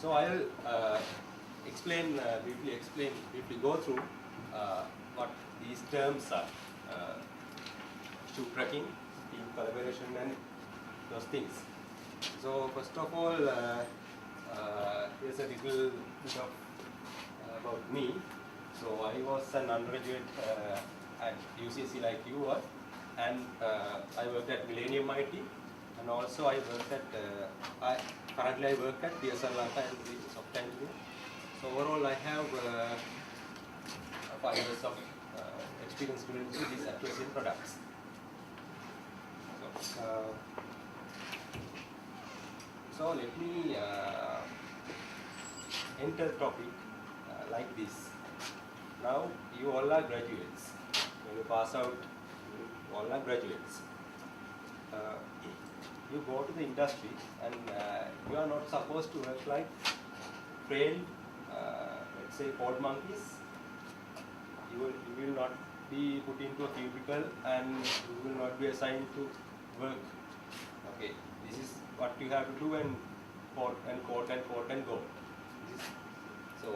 So I'll briefly go through what these terms are: to tracking, team collaboration, and those things. So first of all, here's a little bit of about me. So I was an undergraduate at UCC like you were, and I worked at Millennium IT, and also I worked at currently I work at DSL Lanka and the software engineer. So overall, I have 5 years of experience related to these acquisition products. So let me enter the topic like this. Now you all are graduates. When you pass out, you all are graduates. You go to the industry, and you are not supposed to work like trained, let's say, code monkeys. You will not be put into a cubicle, and you will not be assigned to work. Okay, this is what you have to do, and code and code and code and go. So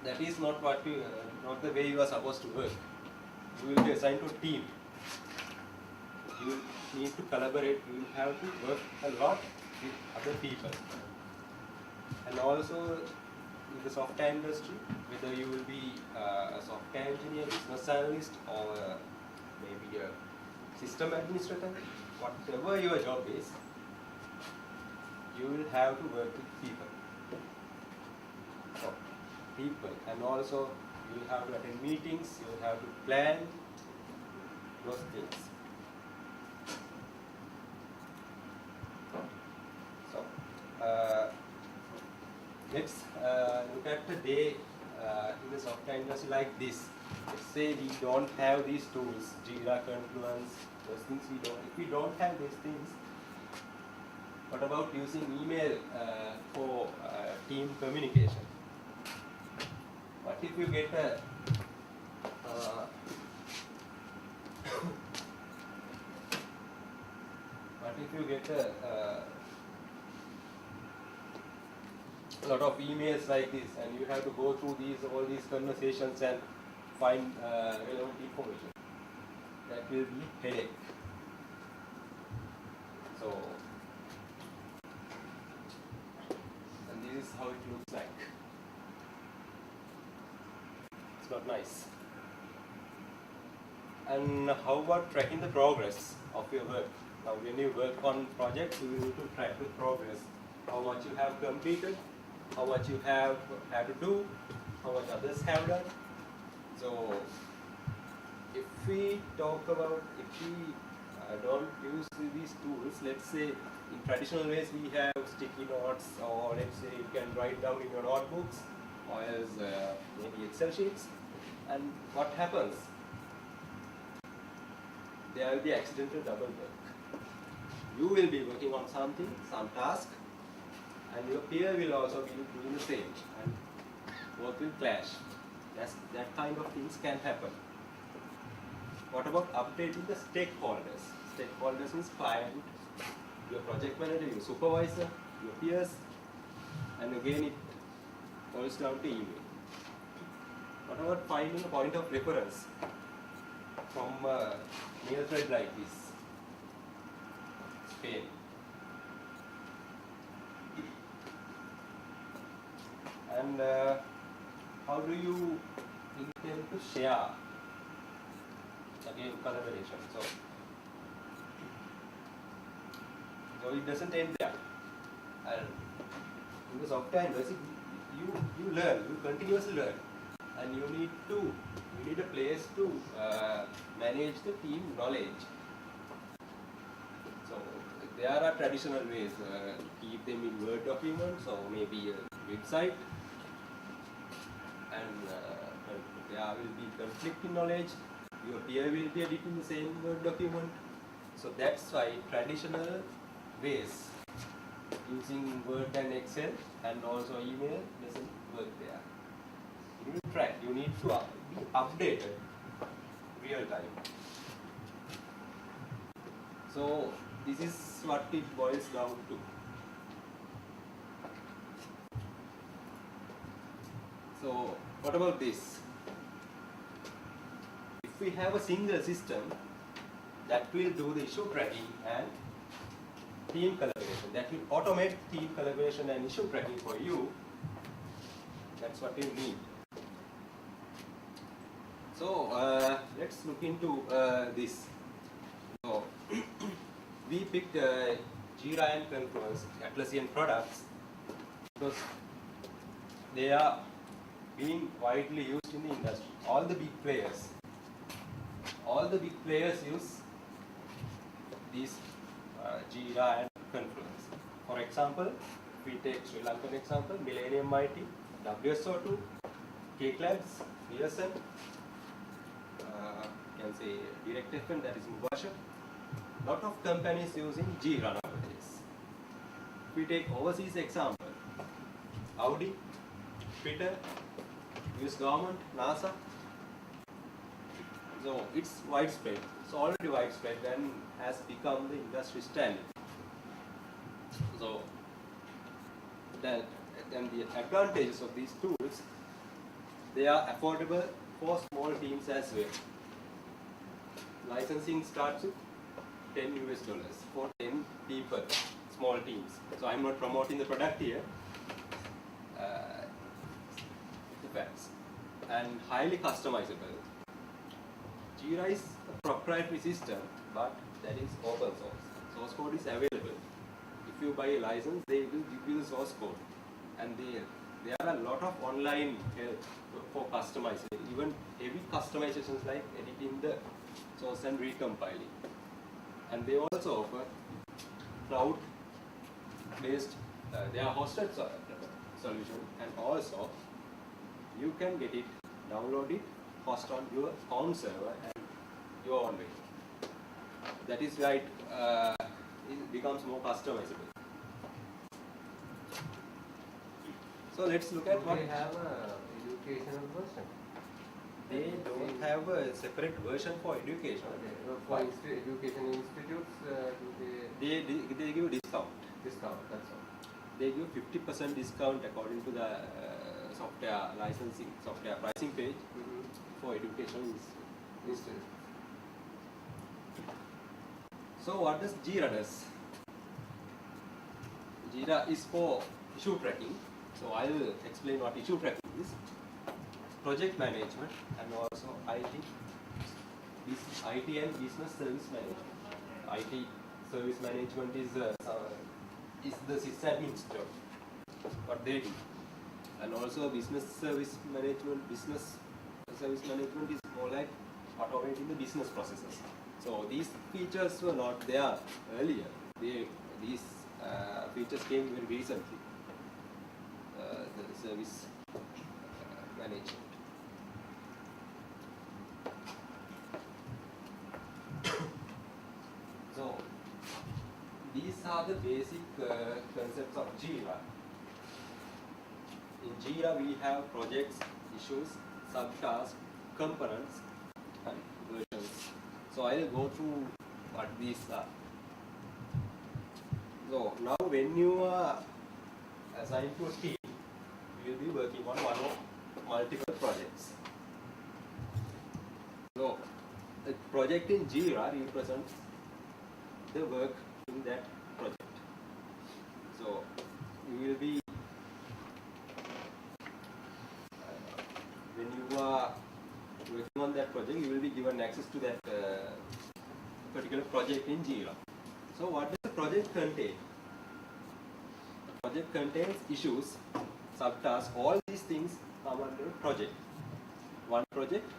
that is not what you, not the way you are supposed to work. You will be assigned to a team. You will need to collaborate. You will have to work a lot with other people. And also in the software industry, whether you will be a software engineer, business analyst, or maybe a system administrator, whatever your job is, you will have to work with people. So, people, and also you will have to attend meetings, you will have to plan those things. So, let's look at the day in the software industry like this. Let's say we don't have these tools, JIRA, Confluence, those things we don't. If we don't have these things, what about using email for team communication? What if you get a lot of emails like this, and you have to go through all these conversations and find relevant information? That will be headache. So, and this is how it looks like. It's not nice. And how about tracking the progress of your work? Now, when you work on projects, you need to track the progress. How much you have completed, how much you have had to do, how much others have done. So, if we don't use these tools, let's say in traditional ways we have sticky notes, or let's say you can write down in your notebooks, or else maybe Excel sheets. And what happens? There will be accidental double work. You will be working on something, some task, and your peer will also be doing the same, and work will clash. That kind of things can happen. What about updating the stakeholders? Stakeholders means client, your project manager, your supervisor, your peers, and again it boils down to email. What about finding a point of reference from a mail thread like this? Spain. And how do you intend to share? Again, collaboration. So it doesn't end there. And in the software industry, you learn, you continuously learn, and you need a place to manage the team knowledge. So there are traditional ways to keep them in Word documents, or maybe a website, and there will be conflict in knowledge. Your peer will be editing the same Word document. So that's why traditional ways using Word and Excel and also email doesn't work there. You need to track, you need to be updated real time. So this is what it boils down to. So what about this? If we have a single system that will do the issue tracking and team collaboration, that will automate team collaboration and issue tracking for you, that's what you need. So let's look into this. So we picked JIRA and Confluence Atlassian products because they are being widely used in the industry. All the big players use these JIRA and Confluence. For example, if we take Sri Lankan example, Millennium IT, WSO2, Cake Labs, Nielsen, can say Direct FM, that is Mubasha. Lot of companies using JIRA nowadays. If we take overseas example, Audi, Twitter, US government, NASA. So it's widespread. It's already widespread and has become the industry standard. So then the advantages of these tools, they are affordable for small teams as well. Licensing starts with $10 for 10 people, small teams. So I'm not promoting the product here. Facts. And highly customizable. JIRA is a proprietary system, but that is open source. Source code is available. If you buy a license, they will give you the source code. And there are a lot of online help for customizing, even heavy customizations like editing the source and recompiling. And they also offer cloud-based, they are hosted solution, and also you can get it, download it, host on your own server and your own way. That is why it becomes more customizable. So let's look at what they have a educational version. They don't have a separate version for education. Okay. For education institutes, They give discount. discount, that's all. They give 50% discount according to the software licensing, software pricing page for education institutes. So what does JIRA does? JIRA is for issue tracking. So I will explain what issue tracking is. Project management and also IT and business service management. IT service management is the sysadmin's job, what they do. And also business service management is more like automating the business processes. So these features were not there earlier. These features came very recently. The service management. So these are the basic concepts of JIRA. In JIRA we have projects, issues, subtasks, components and versions. So I will go through what these are. So now when you are assigned to a team, you will be working on one or multiple projects. So a project in JIRA represents the work in that project. So you will be when you are working on that project, you will be given access to that particular project in JIRA. So what does the project contain? The project contains issues, subtasks, all these things come under a project. One project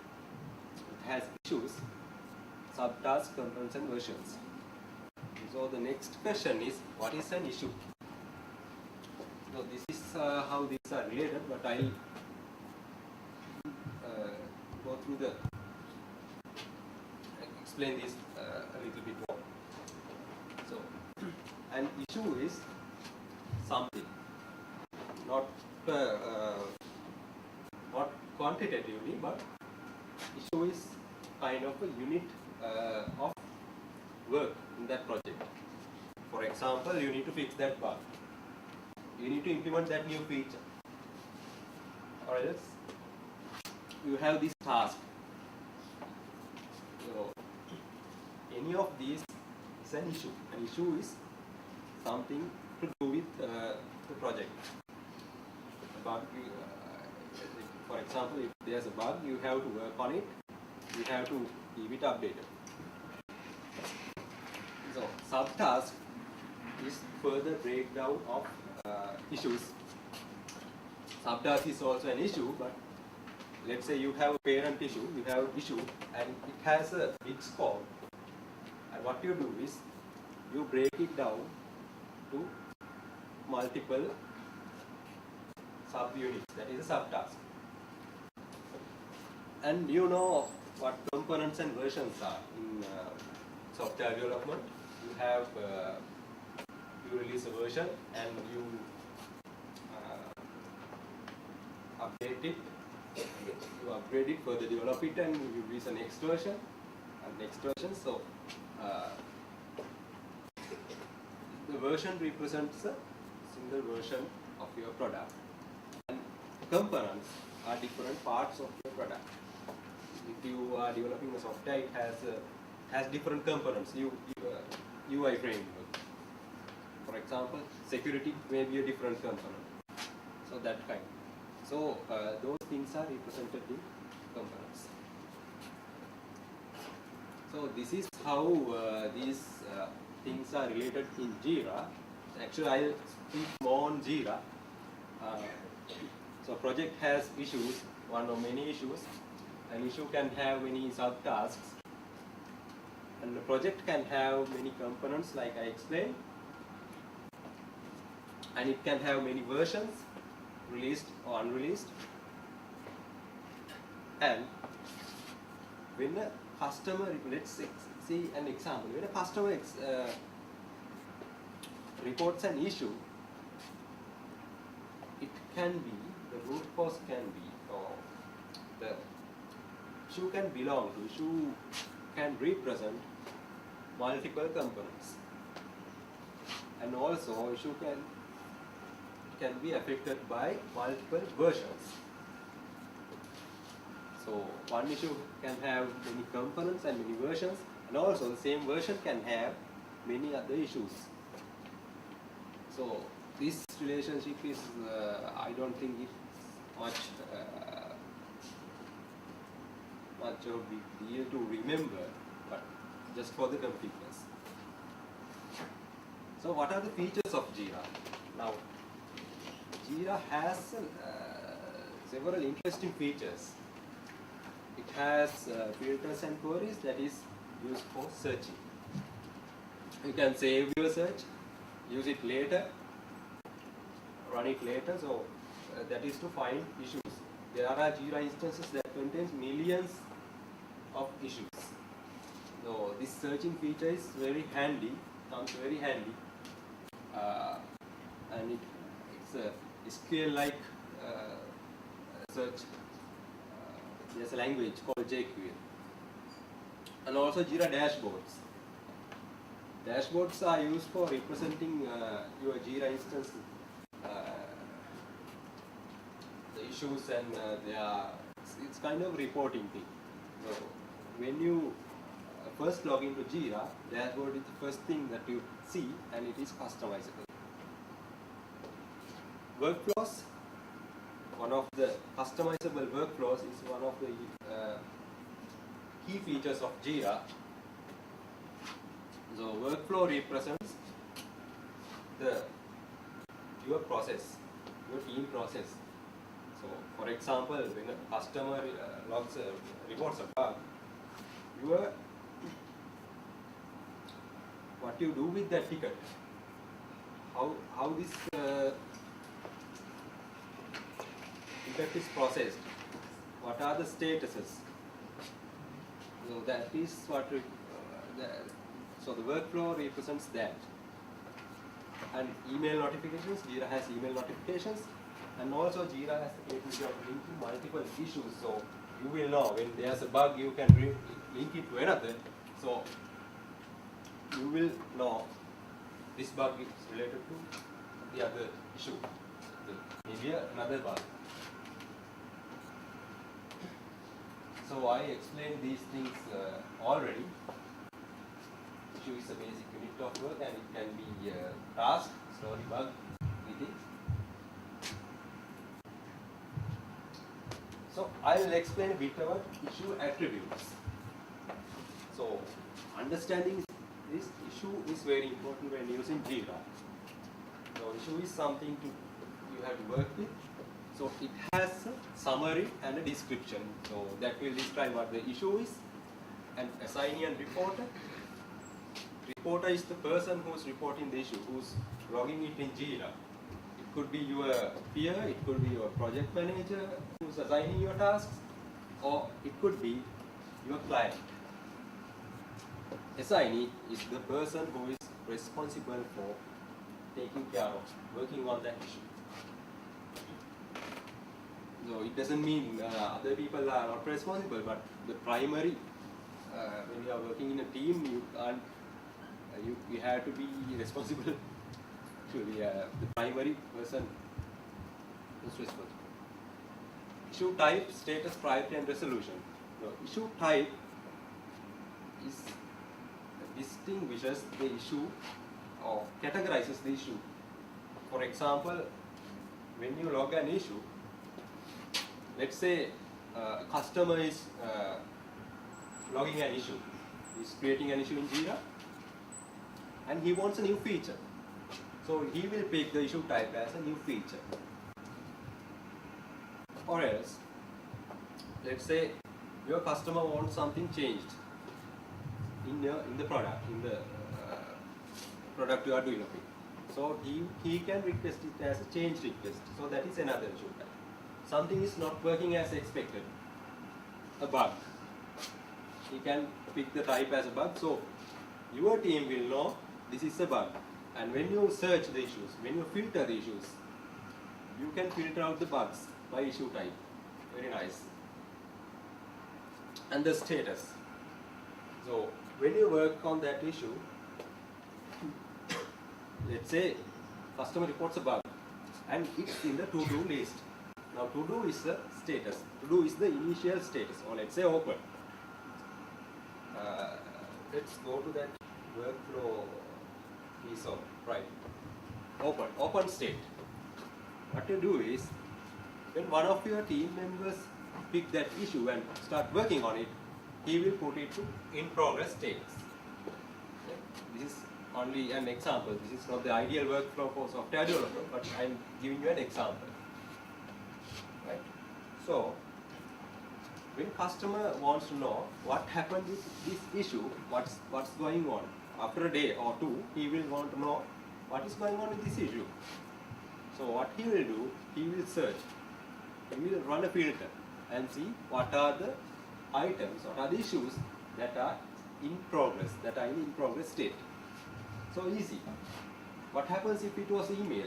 has issues, subtasks, components and versions. So the next question is, what is an issue? So this is how these are related, but I'll go through the explain this a little bit more. So an issue is something, not quantitatively, but issue is kind of a unit of work in that project. For example, you need to fix that bug. You need to implement that new feature, or else you have this task. So any of these is an issue. An issue is something to do with the project. Bug, for example, if there's a bug, you have to work on it. You have to keep it updated. So subtask is further breakdown of issues. Subtask is also an issue, but let's say you have a parent issue, you have issue, and it has a big scope. And what you do is you break it down to multiple subunits. That is a subtask. And you know what components and versions are in software development. You have you release a version and you update it, you upgrade it, further develop it, and you release a next version and next version. So the version represents a single version of your product, and components are different parts of your product. If you are developing a software, it has different components. UI framework, for example, security may be a different component. So that kind. So those things are represented in components. So this is how these things are related in JIRA. Actually, I'll speak more on JIRA. So project has issues, one or many issues. An issue can have many subtasks, and the project can have many components, like I explained, and it can have many versions, released or unreleased. And when a customer, let's see an example, when a customer reports an issue, it can be, the root cause can be, or the issue can belong to, issue can represent multiple components, and also issue can be affected by multiple versions. So one issue can have many components and many versions, and also the same version can have many other issues. So this relationship is, I don't think it's much of a big deal to remember, but just for the completeness. So what are the features of JIRA? Now, JIRA has several interesting features. It has filters and queries that is used for searching. You can save your search, use it later, run it later. So that is to find issues. There are JIRA instances that contains millions of issues. So this searching feature is very handy, comes very handy, and it's a SQL-like search. There's a language called JQL, and also JIRA dashboards. Dashboards are used for representing your JIRA instance, the issues, and it's kind of reporting thing. So when you first log into JIRA, dashboard is the first thing that you see, and it is customizable. Workflows. One of the customizable workflows is one of the key features of JIRA. So workflow represents your process, your team process. So for example, when a customer reports a bug, what you do with that ticket, how this ticket is processed, what are the statuses. So that is what so the workflow represents that. And email notifications, JIRA has email notifications, and also JIRA has the capability of linking multiple issues. So you will know when there's a bug, you can link it to another. So you will know this bug is related to the other issue, maybe another bug. So I explained these things already. Issue is a basic unit of work and it can be task, story, bug, anything. So I will explain a bit about issue attributes. So understanding this issue is very important when using JIRA. So issue is something you have to work with. So it has a summary and a description. So that will describe what the issue is. And assignee and reporter. Reporter is the person who is reporting the issue, who is logging it in JIRA. It could be your peer, it could be your project manager who is assigning your tasks, or it could be your client. Assignee is the person who is responsible for taking care of, working on that issue. So it doesn't mean other people are not responsible, but the primary, when you are working in a team, you can't, you have to be responsible. Actually, the primary person is responsible. Issue type, status, priority, and resolution. So issue type is distinguishes the issue or categorizes the issue. For example, when you log an issue, let's say a customer is logging an issue. He's creating an issue in JIRA and he wants a new feature. So he will pick the issue type as a new feature. Or else, let's say your customer wants something changed in the product, product you are developing. So he can request it as a change request. So that is another issue type. Something is not working as expected, a bug. He can pick the type as a bug. So your team will know this is a bug. And when you search the issues, when you filter the issues, you can filter out the bugs by issue type. Very nice. And the status. So when you work on that issue, let's say customer reports a bug and it's in the to-do list. Now to-do is the status. To-do is the initial status, or let's say open. Let's go to that workflow piece of, right. Open state. What you do is, when one of your team members pick that issue and start working on it, he will put it to in progress status. Okay. This is only an example. This is not the ideal workflow for software development, but I am giving you an example. Right. So, when customer wants to know what happened with this issue, what's going on, after a day or two, he will want to know what is going on with this issue. So what he will do, he will search, he will run a filter and see what are the items, what are the issues that are in progress, that are in progress state. So easy. What happens if it was email?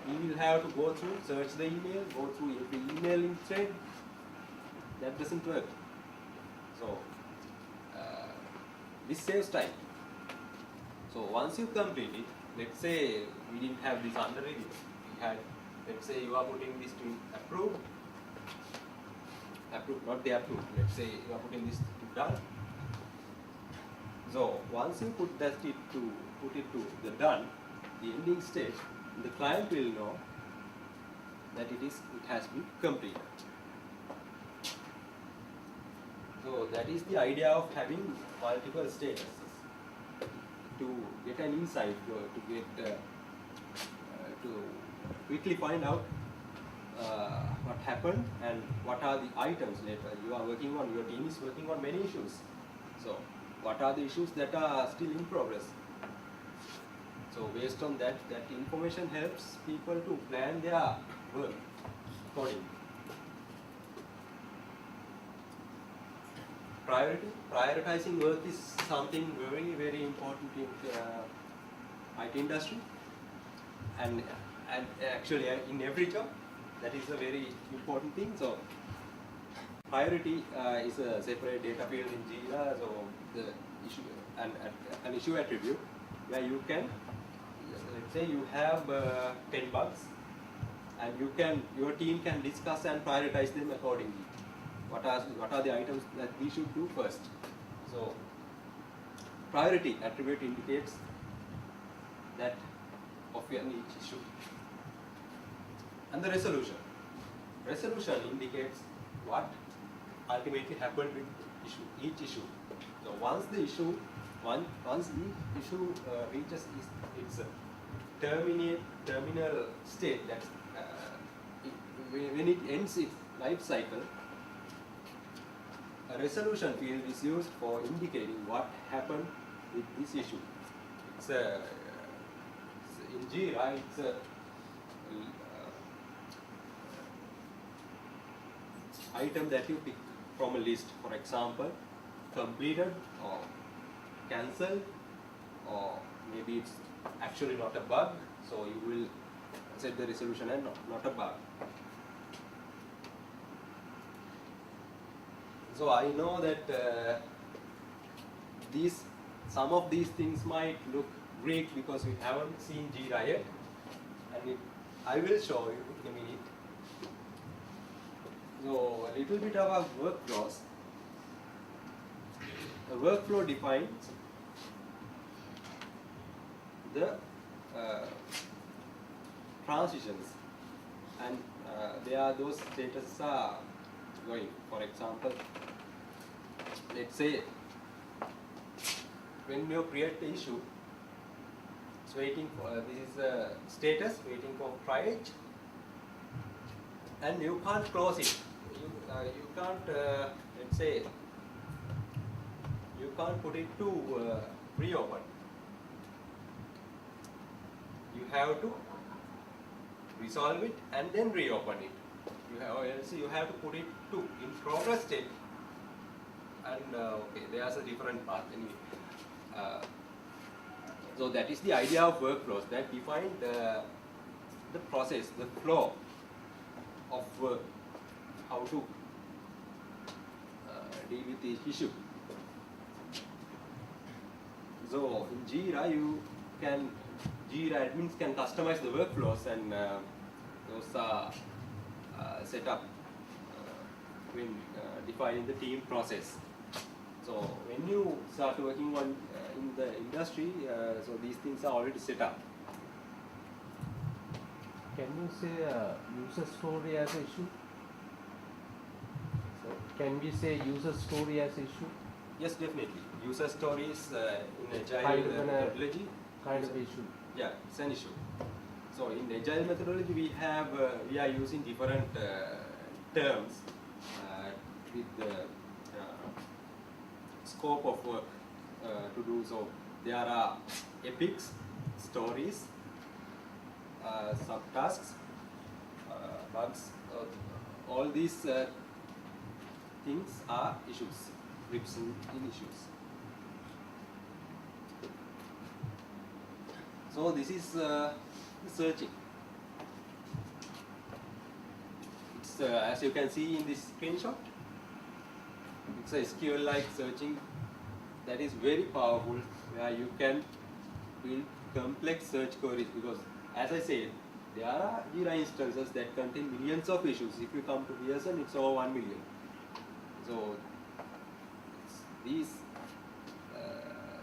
He will have to go through, search the email, go through every email in thread. That doesn't work. So this saves time. So once you complete it, let's say we didn't have this under review. We had, let's say you are putting this to approve, not the approved. Let's say you are putting this to done. So once you put it to the done, the ending state, the client will know that it has been completed. So that is the idea of having multiple statuses, to get an insight, to quickly find out what happened and what are the items later. You are working on, your team is working on many issues. So what are the issues that are still in progress? So based on that information helps people to plan their work accordingly. Prioritizing work is something very, very important in IT industry, and actually in every job. That is a very important thing. So priority is a separate data field in JIRA. So the issue and an issue attribute where you can, let's say you have 10 bugs, and your team can discuss and prioritize them accordingly. what are the items that we should do first. So priority attribute indicates that of each issue. And the resolution. Resolution indicates what ultimately happened with each issue. So once the issue reaches its terminal state, that when it ends its life cycle, a resolution field is used for indicating what happened with this issue. It's in JIRA, it's a item that you pick from a list. For example, completed or cancelled, or maybe it's actually not a bug, so you will set the resolution and not a bug. So I know that some of these things might look Greek because we haven't seen JIRA yet, and I will show you in a minute. So a little bit about workflows. A workflow defines the transitions, and those status are going. For example, let's say when you create the issue, it's waiting for this is the status, waiting for triage, and you can't close it. You can't let's say you can't put it to reopen. You have to resolve it and then reopen it. You have to put it to in progress state. And okay, there's a different path anyway. So that is the idea of workflows that define the process, the flow of work, how to deal with each issue. So in JIRA, JIRA admins can customize the workflows, and those are set up when defining the team process. So when you start working on in the industry, so these things are already set up. Can you say user story as an issue? So can we say user story as issue? Yes, definitely. User stories in agile Kind of methodology. Kind of issue. Yeah, it's an issue. So in agile methodology, we are using different terms with the scope of work to do. So there are epics, stories, subtasks, bugs. All these things are issues, grips in issues. So this is searching. It's as you can see in this screenshot, it's a SQL-like searching that is very powerful, where you can build complex search queries, because as I said, there are JIRA instances that contain millions of issues. If you come to Pearson, it's over 1 million. So these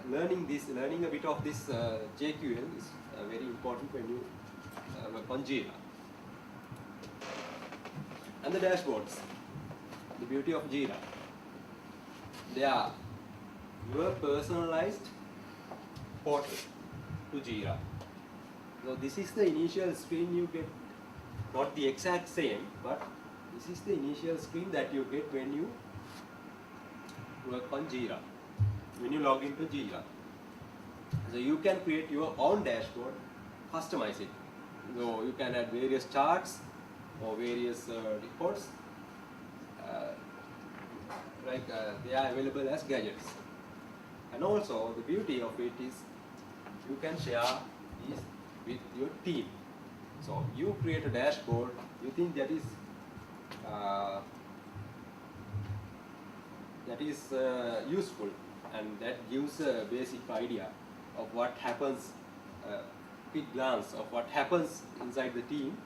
learning a bit of this JQL is very important when you work on JIRA. And the dashboards, the beauty of JIRA, they are your personalized portal to JIRA. So this is the initial screen you get, not the exact same, but this is the initial screen that you get when you work on JIRA, when you log into JIRA. So you can create your own dashboard, customize it. So you can add various charts or various reports, they are available as gadgets. And also the beauty of it is you can share these with your team. So you create a dashboard, you think that is useful, and that gives a basic idea of what happens, quick glance of what happens inside the team,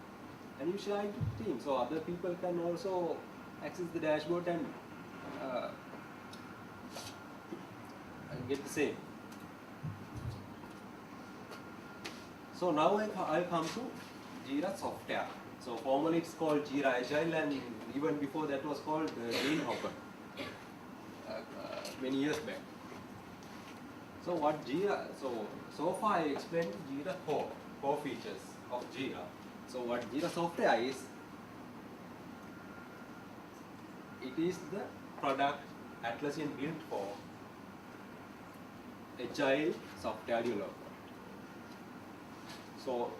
and you share it with the team, so other people can also access the dashboard uh, and get the same. So now I'll come to JIRA software. So formally it's called JIRA Agile, and even before that was called Greenhopper many years back. So what JIRA? So far I explained JIRA core features of JIRA. So what JIRA software is? It is the product Atlassian built for agile software development. So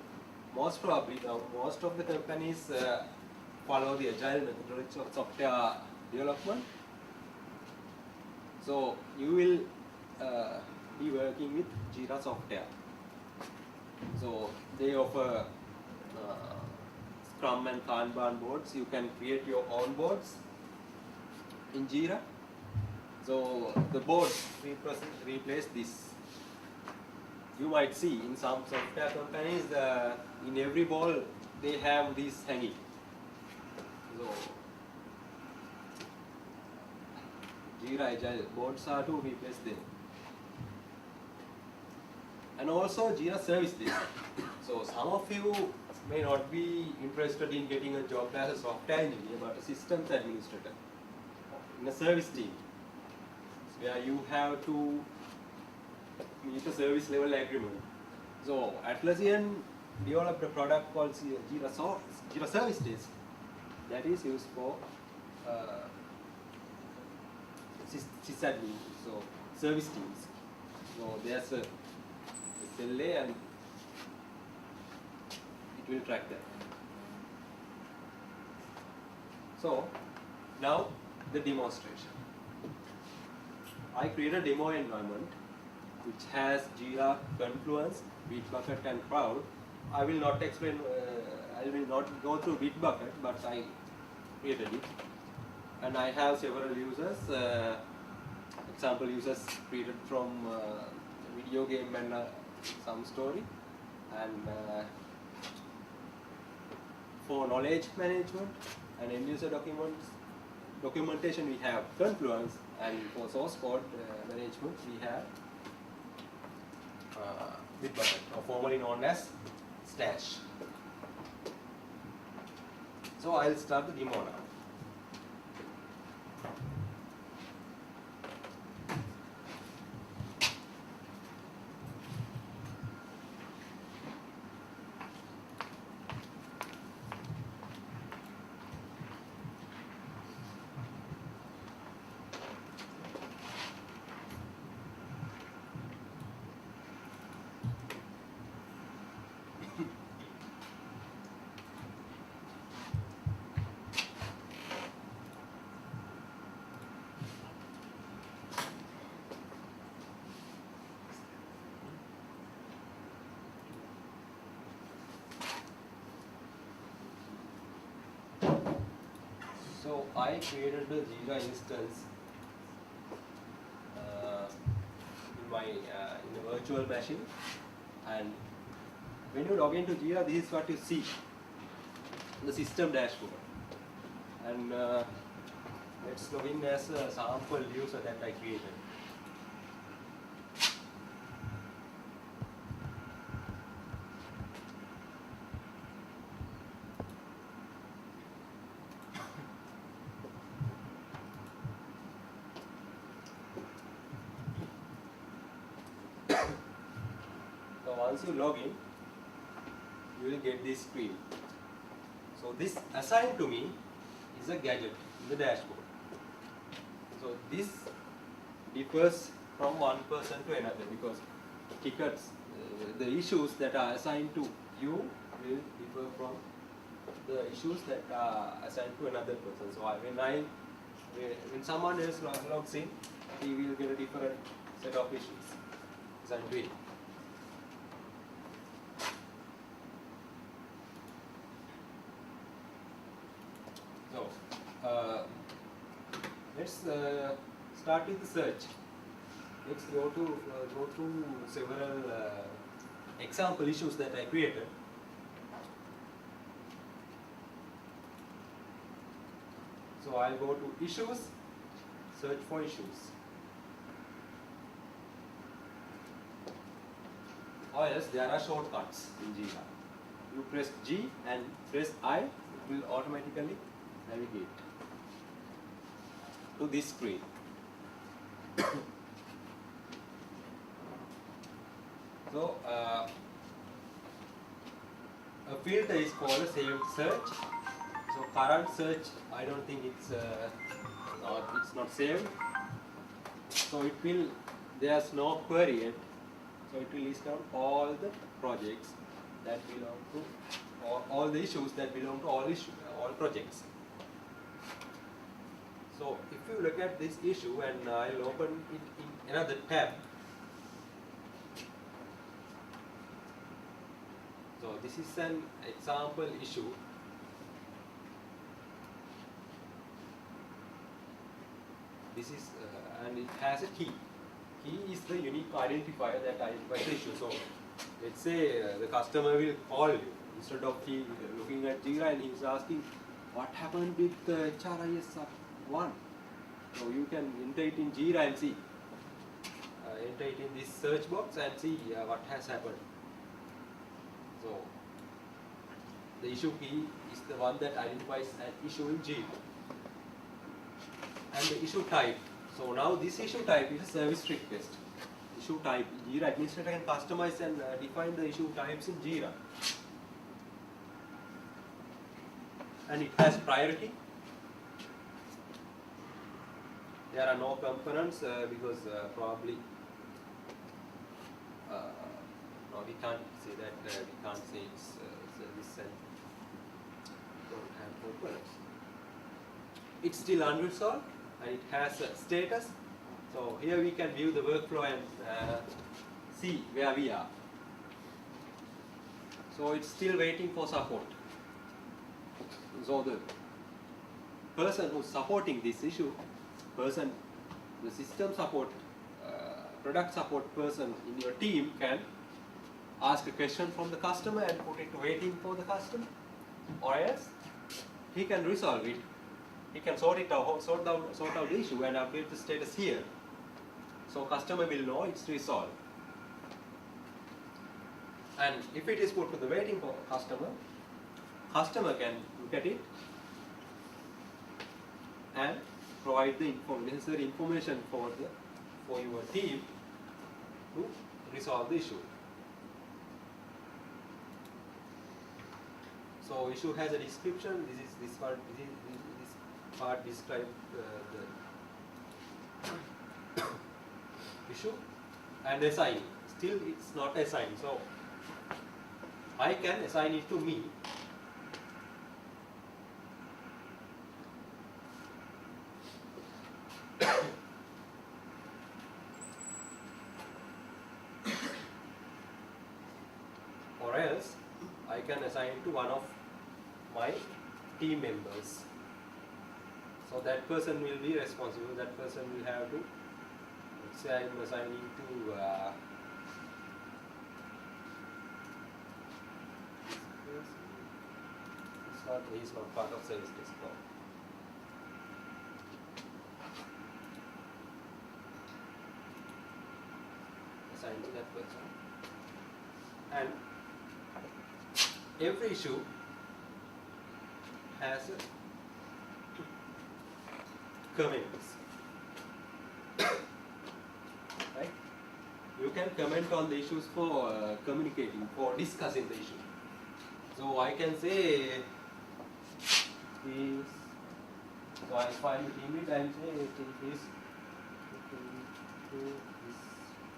most probably most of the companies follow the agile methodology of software development. So you will be working with JIRA software. So they offer Scrum and Kanban boards. You can create your own boards in JIRA. So the boards replace this. You might see in some software companies, in every ball they have this hanging. So JIRA Agile boards are to replace them. And also JIRA service desk. So some of you may not be interested in getting a job as a software engineer, but a systems administrator in a service team, where you have to meet a service level agreement. So Atlassian developed a product called JIRA Service Desk that is used for sysadmin, so service teams. So there's a SLA and it will track that. So now the demonstration. I created a demo environment which has JIRA, Confluence, Bitbucket and Crowd. I will not explain, I will not go through Bitbucket, but I created it. And I have several users, example users created from video game and some story. And for knowledge management and end user documentation we have Confluence, and for source code management we have Bitbucket, or formerly known as Stash. So I'll start the demo now. So I created the JIRA instance in a virtual machine, and when you log into JIRA, this is what you see, the system dashboard. And let's log in as a sample user that I created. Once you log in, you will get this screen. So this assigned to me is a gadget in the dashboard. So this differs from one person to another, because tickets, the issues that are assigned to you will differ from the issues that are assigned to another person. So when someone else logs in, he will get a different set of issues assigned to him. Let's start with the search. Let's go through several example issues that I created. So I'll go to issues, search for issues. Or else there are shortcuts in JIRA. You press G and press I, it will automatically navigate to this screen. So a filter is called a saved search. So current search, I don't think it's not saved. So it will, there's no query yet. So it will list down all the projects that belong to, or all the issues that belong to all projects. So if you look at this issue, and I'll open it in another tab. So this is an example issue. This is, and it has a key. Key is the unique identifier that identifies the issue. So let's say the customer will call you instead of he looking at JIRA and he's asking what happened with HRIS sub 1. So you can enter it in JIRA and see. Enter it in this search box and see what has happened. So the issue key is the one that identifies an issue in JIRA. And the issue type. So now this issue type is a service request. Issue type, JIRA administrator can customize and define the issue types in JIRA. And it has priority. There are no components because probably no, we can't say that. We can't say it's service and don't have components. It's still unresolved and it has a status. So here we can view the workflow and see where we are. So it's still waiting for support. So the person who's supporting this issue, the system support, product support person in your team can ask a question from the customer and put it waiting for the customer, or else he can resolve it. He can sort out the issue and update the status here. So customer will know it's resolved. And if it is put to the waiting for customer can look at it and provide the necessary information for your team to resolve the issue. So issue has a description. This part describes the issue and assign. Still it's not assigned. So I can assign it to me. Or else I can assign it to one of my team members. So that person will be responsible. That person will have to, let's say I'm assigning to he's not part of service desk now. Assign to that person. And every issue has comments. Right? You can comment on the issues for communicating, for discussing the issue. So I can say this. So I find the team lead and say this to this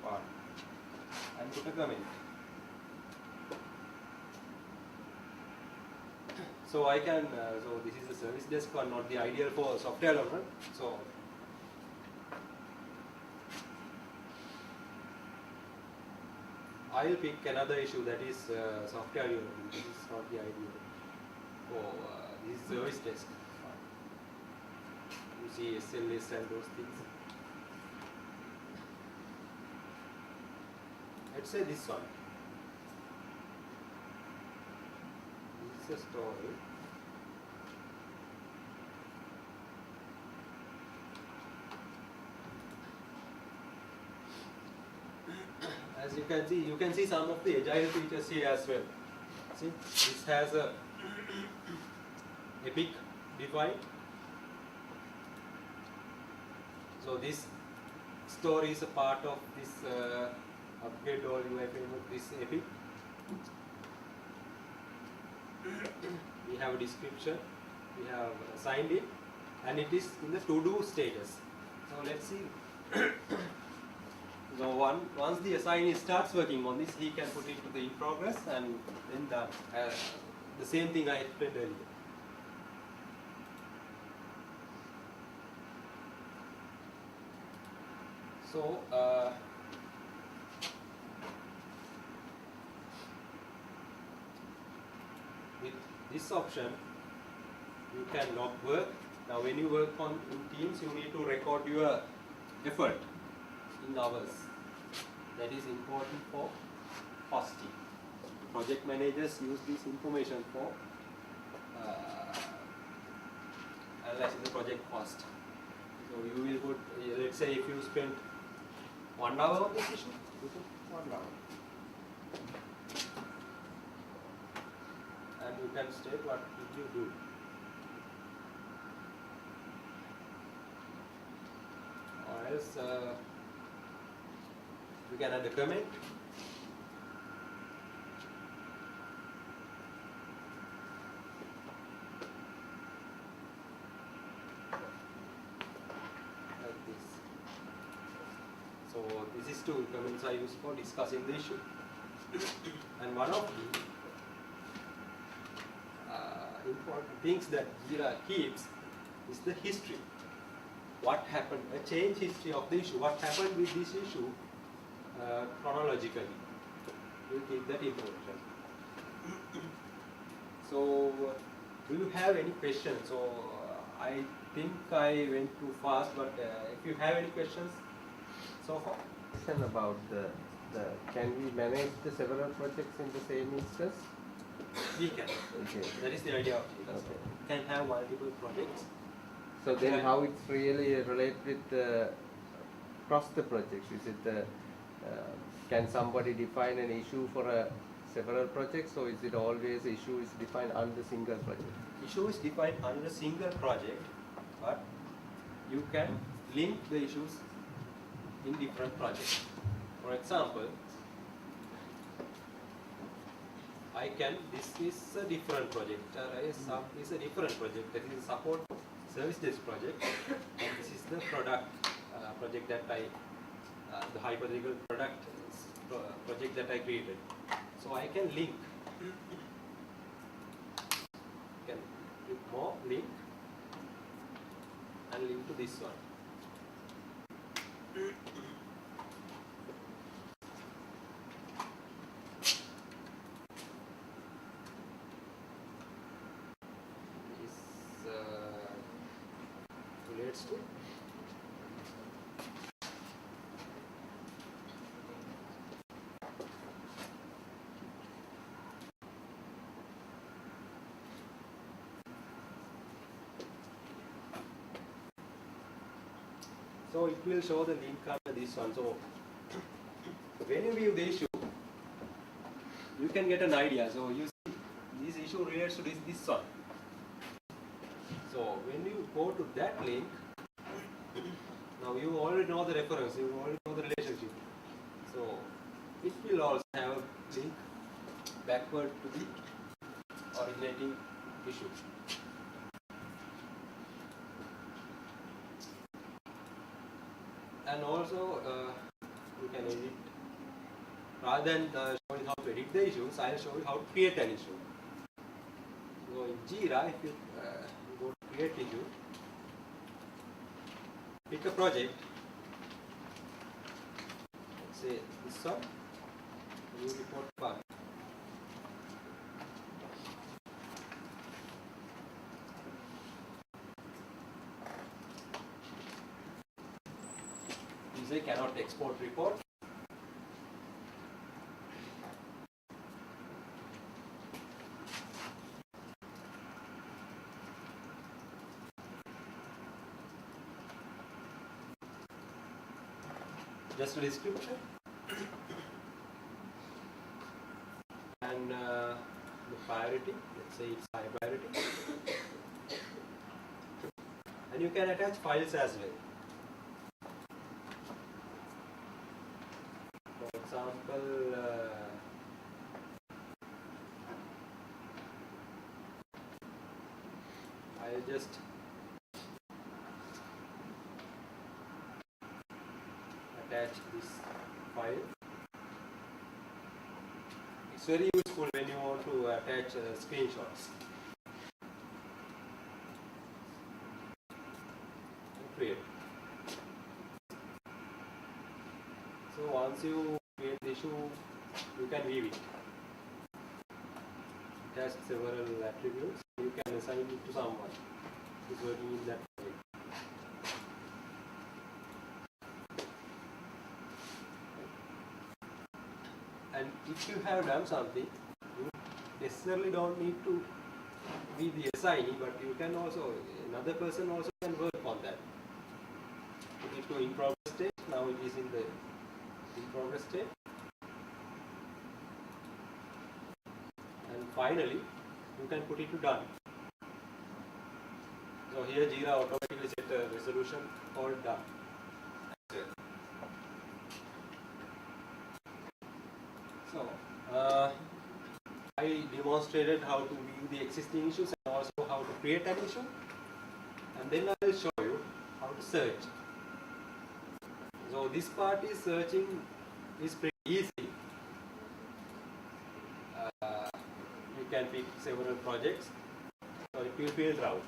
part and put a comment. So I can, so this is a service desk one, not the ideal for software development. So I will pick another issue that is software development. This is not the ideal for this service desk. You see SLS and those things. Let's say this one. This is a story. you can see some of the agile features here as well. See, this has a epic defined. So this story is a part of this upgrade or UI framework, this epic. We have a description, we have assigned it, and it is in the to-do status. So let's see. So once the assignee starts working on this, he can put it to the in progress, and then the same thing I explained earlier. So with this option, you can log work. Now, when you work on in Teams, you need to record your effort in hours. That is important for costing. Project managers use this information for analyzing the project cost. So you will put, let's say if you spend 1 hour on this issue, you put 1 hour. And you can state what did you do. Or else you can add a comment. Like this. So this is two comments I use for discussing the issue. And one of the important things that JIRA keeps is the history. What happened, a change history of the issue, what happened with this issue chronologically. We'll keep that information. So, do you have any questions? So, I think I went too fast, but if you have any questions so far? Question about the can we manage the several projects in the same instance? We can. Okay. That is the idea of it. Okay. We can have multiple projects. So then how it's really related with across the projects? Is it can somebody define an issue for several projects, or is it always issue is defined under single project? Issue is defined under single project, but you can link the issues in different projects. For example, this is a different project, is a different project, that is a support service desk project, and this is the product project that the hypothetical product project that I created. So I can link, can click more, link, and link to this one. Relates to so it will show the link under this one. So when you view the issue, you can get an idea. So you see this issue relates to this one. So when you go to that link, now you already know the reference, you already know the relationship. So it will also have a link backward to the originating issue. And also you can edit, rather than showing how to edit the issues, I'll show you how to create an issue. So in JIRA, if you go to create issue, pick a project, let's say this one, new report file. You say cannot export report. Just a description. priority. Let's say it's high priority. And you can attach files as well. For example, I'll just attach this file. It's very useful when you want to attach screenshots. And create. So once you create the issue, you can view it. It has several attributes. You can assign it to someone who is working in that way. And if you have done something, you necessarily don't need to be the assignee, but you can also, another person also can work on that. Put it to in progress state. Now it is in the in progress state. And finally, you can put it to done. So here JIRA automatically set a resolution called done. So I demonstrated how to view the existing issues and also how to create an issue, and then I will show you how to search. So this part is searching is pretty easy. You can pick several projects, so it will field route.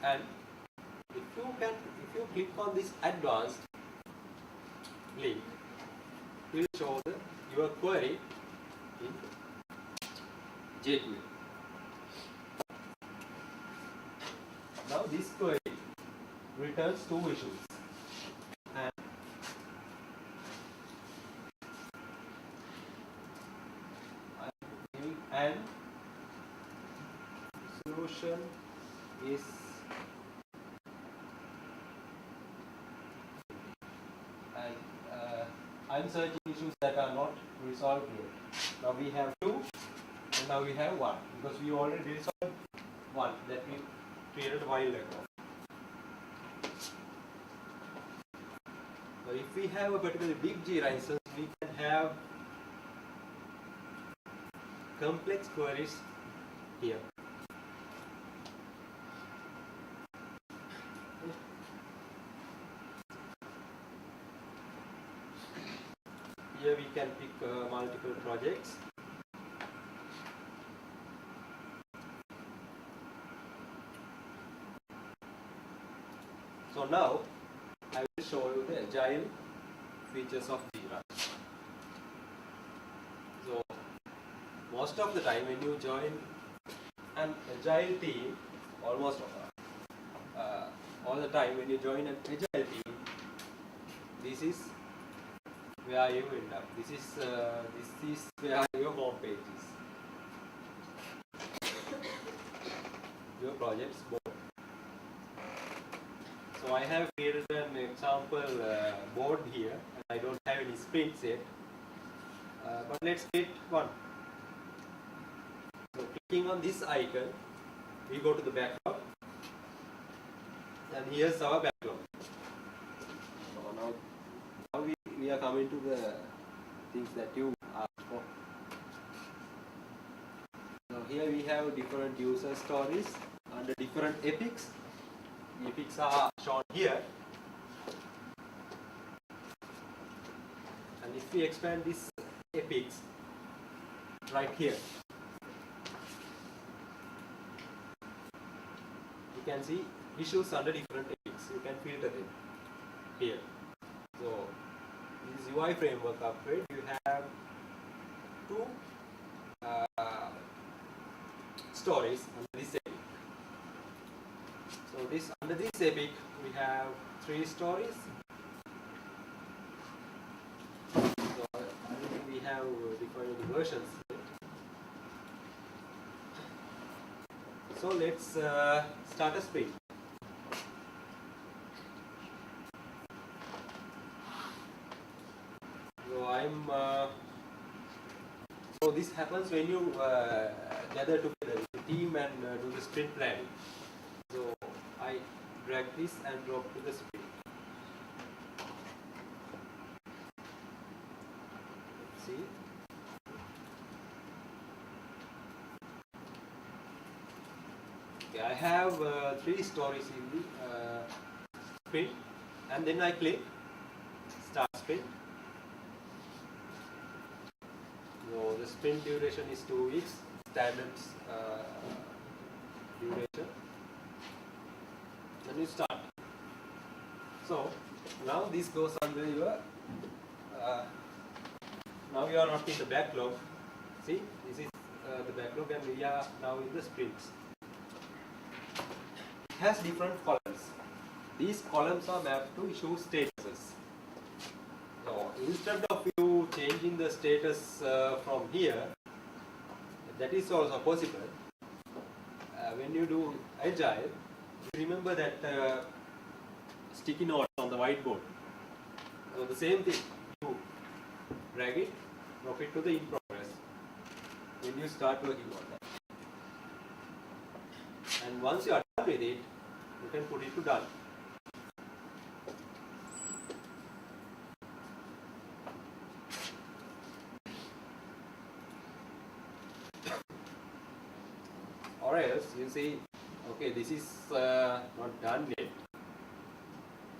And if you click on this advanced link, it will show your query in JQuery. Now this query returns two issues, and solution is I'm searching issues that are not resolved here. Now we have two, and now we have one, because we already resolved one that we created a while ago. So if we have a particularly big JIRA instance, we can have complex queries here. Here we can pick multiple projects. So now I will show you the agile features of JIRA. So most of the time when you join an agile team, almost all the time when you join an agile team, this is where you end up. This is where your home page is. Your project's board. So I have created an example board here, and I don't have any sprints yet. But let's create one. So clicking on this icon, we go to the backlog, and here's our backlog. So now we are coming to the things that you asked for. So here we have different user stories under different epics. The epics are shown here. And if we expand this epics right here, you can see issues under different epics. You can filter them here. So this UI framework upgrade, you have two stories under this epic. So under this epic we have 3 stories. So I think we have different versions. So let's start a sprint. So I'm happens when you gather together with the team and do the sprint planning. So I drag this and drop to the sprint. Let's see. Okay, I have 3 stories in the sprint, and then I click start sprint. So the sprint duration is 2 weeks, standard duration. Then you start. So now this goes under your. Now you are not in the backlog. See, this is the backlog, and we are now in the sprints. It has different columns. These columns are mapped to issue statuses. So instead of you changing the status from here, that is also possible. When you do agile, remember that sticky notes on the whiteboard. So the same thing, you drag it, drop it to the in progress when you start working on that. And once you are done with it, you can put it to done. Or else you see, okay, this is not done yet.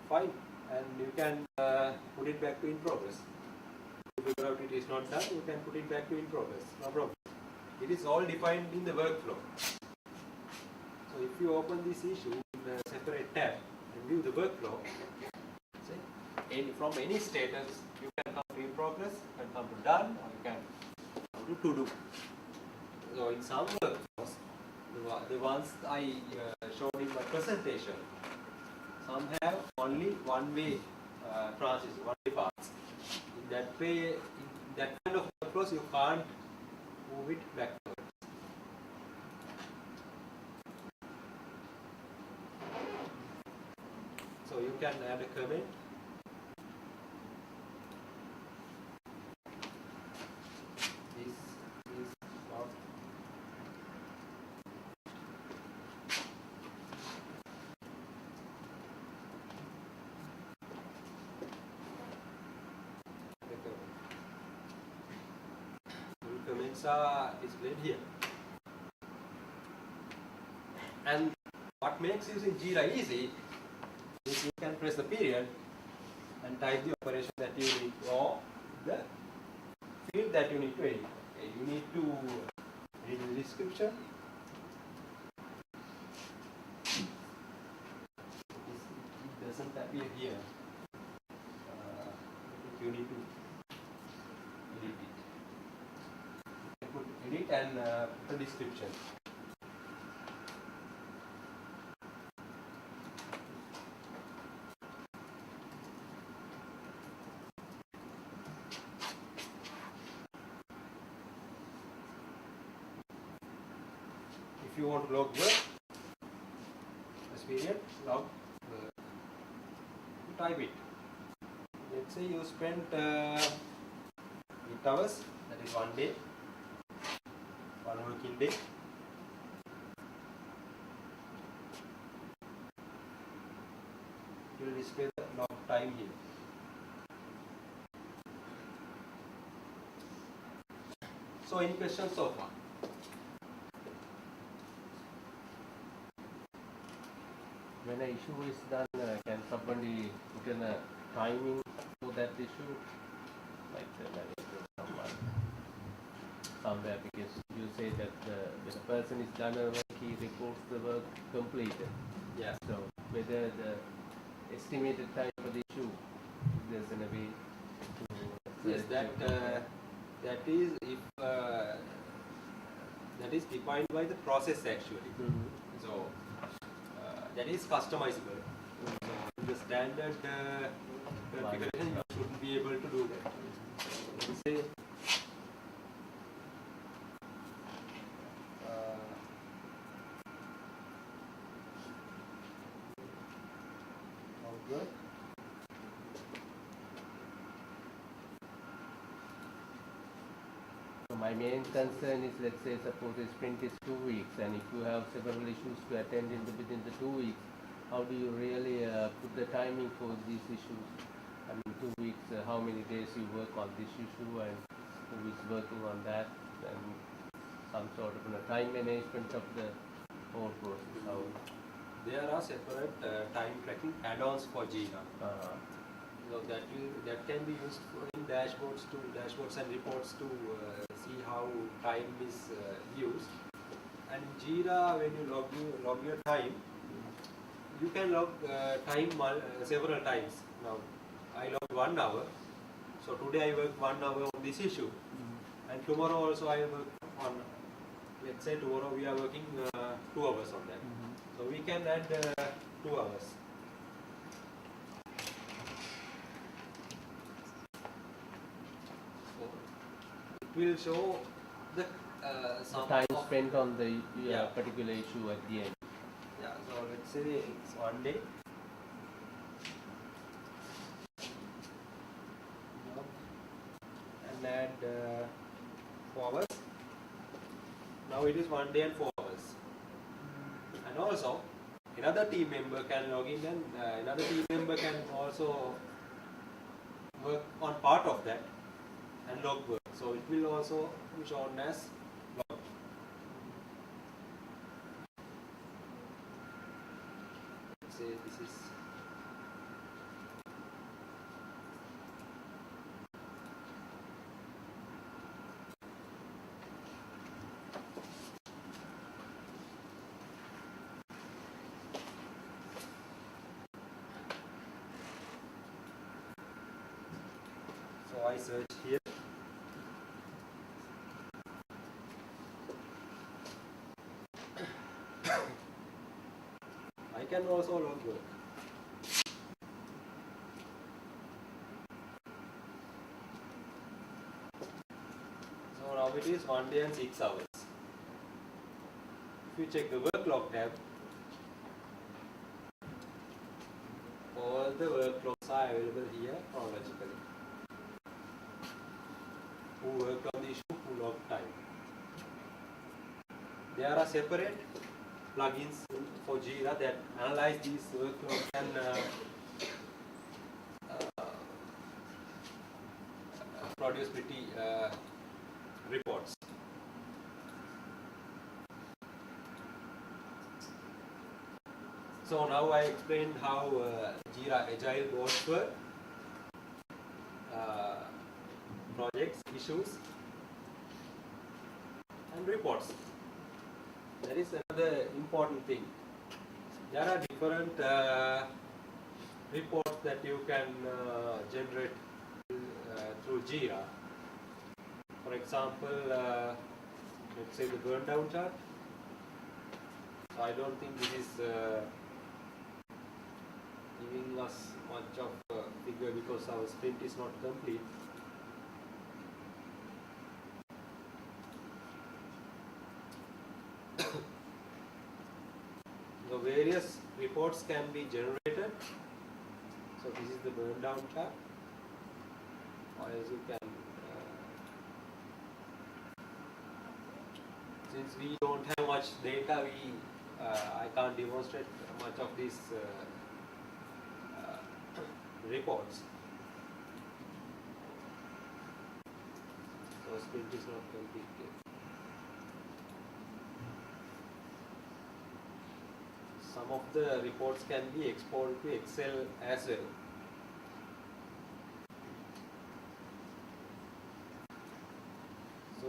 Fine, and you can put it back to in progress. If you figure out it is not done, you can put it back to in progress. No problem. It is all defined in the workflow. So if you open this issue in a separate tab and view the workflow, see, from any status you can come to in progress, you can come to done, or you can come to do. So in some workflows, the ones I showed in my presentation, some have only one-way transition, one-way paths. In that way, in that kind of workflows, you can't move it backwards. So you can add a comment. This is not. The comments are displayed here. And what makes using JIRA easy is you can press the period and type the operation that you need, or the field that you need to edit. Okay, you need to read the description. It doesn't appear here. You need to edit it. You can put edit and put the description. If you want to log work, this period, log, you type it. Let's say you spent 8 hours, that is 1 day, 1 working day. It will display the log time here. So any questions so far? When an issue is done, can somebody put in a timing for that issue? Like the manager or someone somewhere, because you say that when a person is done a work, he reports the work completed. Yeah. So whether the estimated time for the issue, if there's a way to Yes, that is if that is defined by the process actually. So that is customizable. So in the standard configuration, you shouldn't be able to do that. Let's say work. So my main concern is, let's say, suppose a sprint is 2 weeks, and if you have several issues to attend within the 2 weeks, how do you really put the timing for these issues? I mean, 2 weeks, how many days you work on this issue, and who is working on that, and some sort of time management of the whole process. How there are separate time tracking add-ons for JIRA. So that can be used in dashboards and reports to see how time is used. And JIRA, when you log your time, you can log time several times. Now, I logged 1 hour, so today I work 1 hour on this issue, and tomorrow also I work on. Let's say tomorrow we are working 2 hours on that, so we can add 2 hours. Will show the some time of spent on the particular issue at the end. Yeah, so let's say it's 1 day. And add 4 hours. Now it is 1 day and 4 hours. And also another team member can log in, and another team member can also work on part of that and log work. So it will also be shown as log. Let's say this is so I search here. I can also log work. So now it is 1 day and 6 hours. If you check the work log tab, all the work logs are available here chronologically. Who worked on the issue, who logged time. There are separate plugins for JIRA that analyze these workloads and produce pretty reports. So now I explained how JIRA Agile boards work, projects, issues, and reports. There is another important thing. There are different reports that you can generate through JIRA. For example, let's say the burn down chart. So I don't think this is giving us much of a figure because our sprint is not complete. So various reports can be generated. So this is the burn down chart. Or as you can, since we don't have much data, I can't demonstrate much of these reports. So sprint is not complete yet. Some of the reports can be exported to Excel as well. So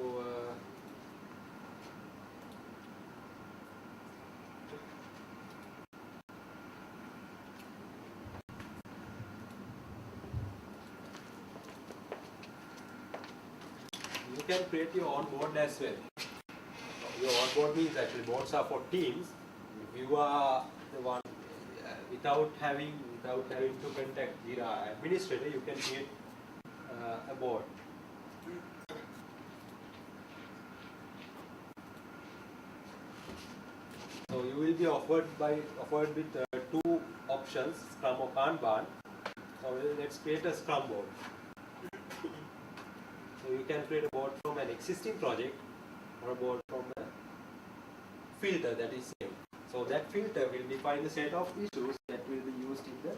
you can create your own board as well. Your own board means actually boards are for teams. If you are the one without having to contact JIRA administrator, you can create a board. So you will be offered with 2 options, Scrum or Kanban. So let's create a Scrum board. So you can create a board from an existing project or a board from a filter that is same. So that filter will define the set of issues that will be used in the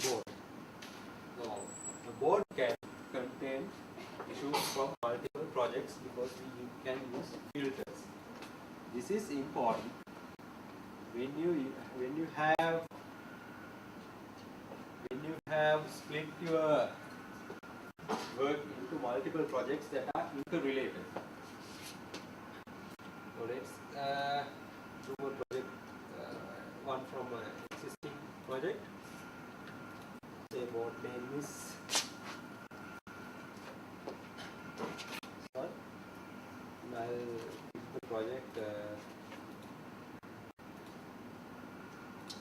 board. So the board can contain issues from multiple projects because we can use filters. This is important when you have split your work into multiple projects that are interrelated. So let's do a project, one from an existing project. Say board name is sorry. And I'll give the project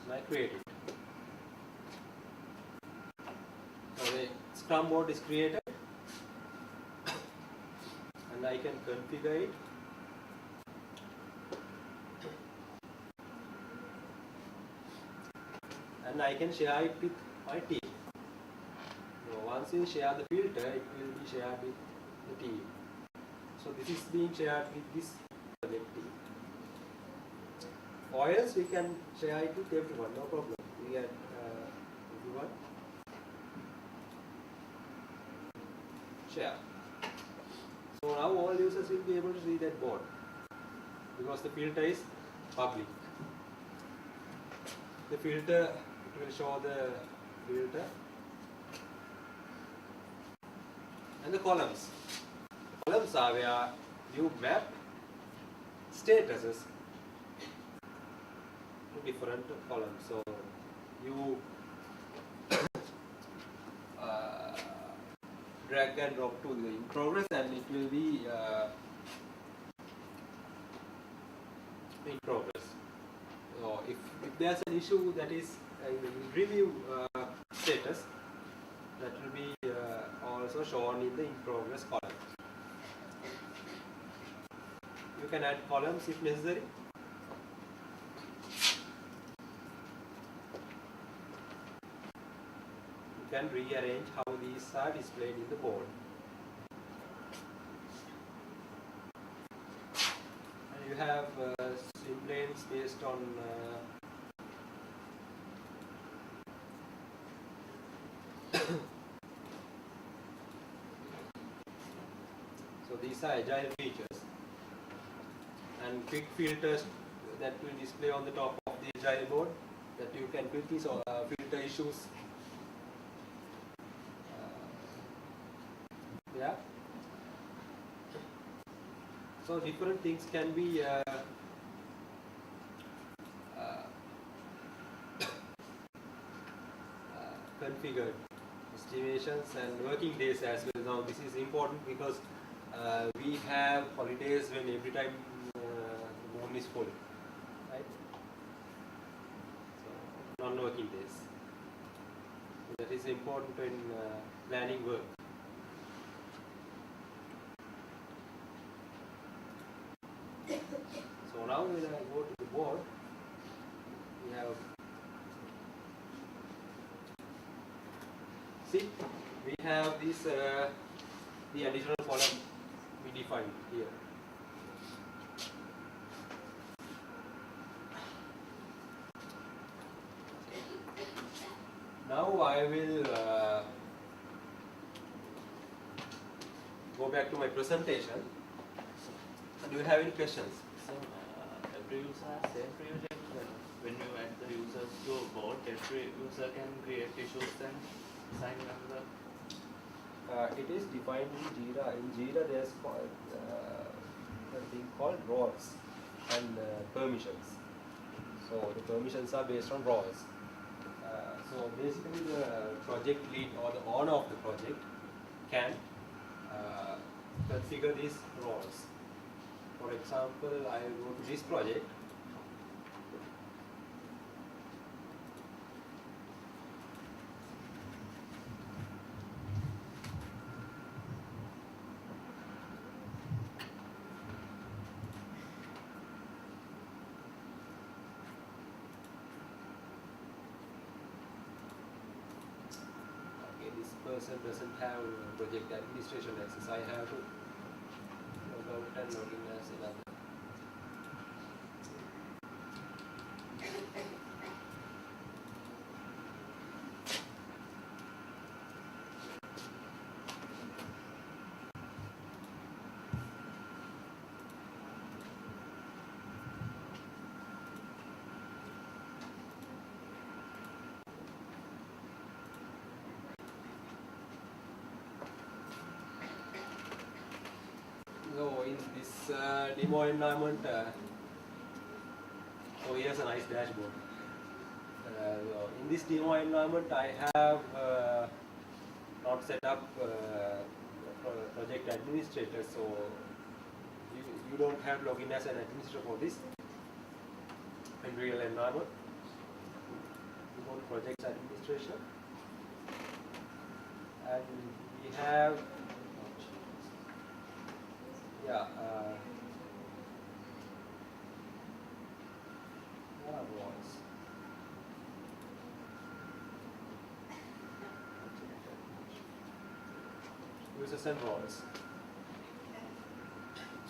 and I create it. So the Scrum board is created and I can configure it. And I can share it with my team. So once you share the filter, it will be shared with the team. So this is being shared with this project team. Or else we can share it with everyone, no problem. We get everyone share. So now all users will be able to see that board because the filter is public. The filter, it will show the filter and the columns. The columns are where you map statuses to different columns. So you drag and drop to the in progress and it will be in progress. So if there's an issue that is in the review status, that will be also shown in the in progress column. You can add columns if necessary. You can rearrange how these are displayed in the board. And you have swim lanes based on so these are agile features and quick filters that will display on the top of the agile board that you can quickly filter issues. Yeah. So different things can be configured. Estimations and working days as well. Now this is important because we have holidays when every time the moon is full, right? So non-working days. So that is important in planning work. So now when I go to the board, we have, see, we have this the additional column we defined here. Now I will go back to my presentation. Do you have any questions? So every user has same project. When you add the users to a board, every user can create issues and assign another. It is defined in JIRA. In JIRA, there's a thing called roles and permissions. So the permissions are based on roles. So basically, the project lead or the owner of the project can configure these roles. For example, I go to this project. Okay, this person doesn't have project administration access, I have to log out and log in as another. So in this demo environment, so here's a nice dashboard. So in this demo environment, I have not set up project administrator, so you don't have login as an administrator for this in real environment. You go to project administration, and we have what are roles? Users and roles.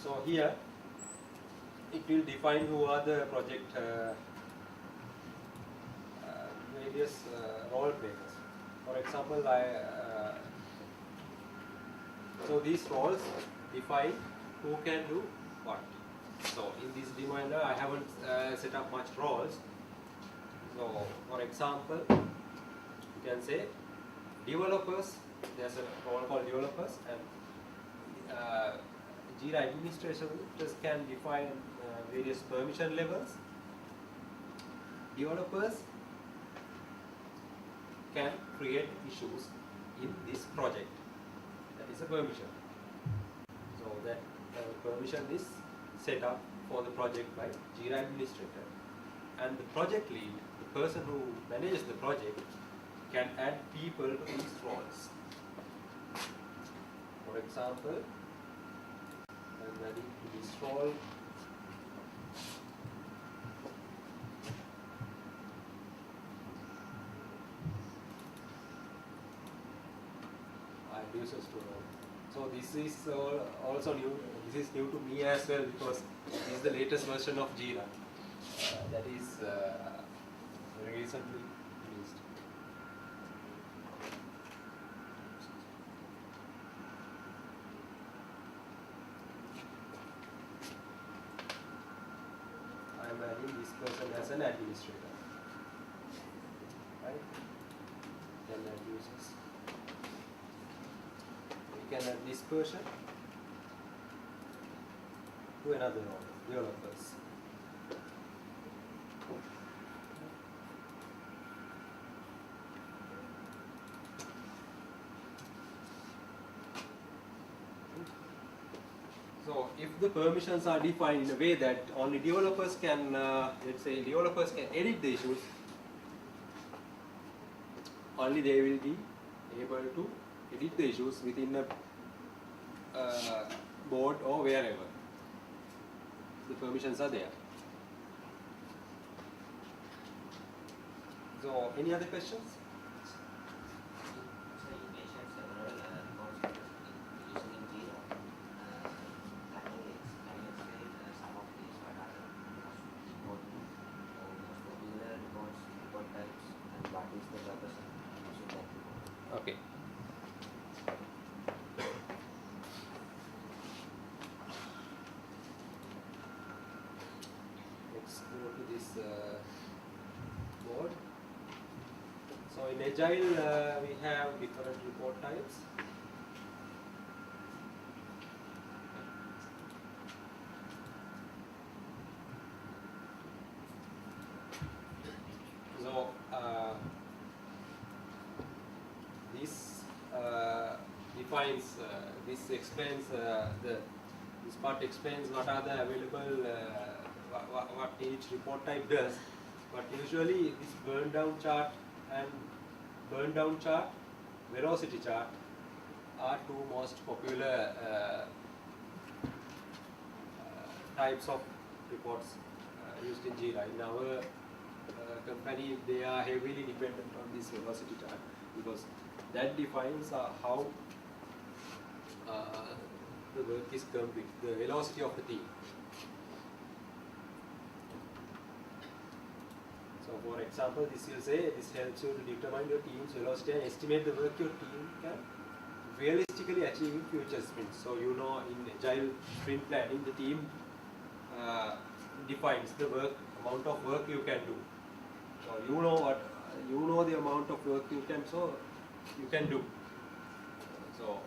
So here it will define who are the project various role players. For example, so these roles define who can do what. So in this demo, I haven't set up much roles. So for example, you can say developers. There's a role called developers, and JIRA administrators can define various permission levels. Developers can create issues in this project. That is a permission. So that permission is set up for the project by JIRA administrator, and the project lead, the person who manages the project, can add people to these roles. For example, I'm adding to this role add users to role. So this is also new. This is new to me as well, because this is the latest version of JIRA that is very recently released. I am adding this person as an administrator, right? Then add users. We can add this person to another role, developers. So if the permissions are defined in a way that only developers can, let's say developers can edit the issues, only they will be able to edit the issues within a board or wherever the permissions are there. So any other questions? So you mentioned several reports using in JIRA. Can you explain some of these? What are the most important or most popular reports, report types, and what is the purpose of using that report? Okay. Let's go to this board. So in Agile, we have different report types. So this defines, this explains this part explains what are the available, what each report type does. But usually this burn down chart and burn down chart, velocity chart are two most popular types of reports used in JIRA. In our company, they are heavily dependent on this velocity chart, because that defines how the work is complete, the velocity of the team. So for example, this will say this helps you to determine your team's velocity and estimate the work your team can realistically achieve in future sprints. So you know, in agile sprint planning, the team defines the amount of work you can do. So you know the amount of work you can do. So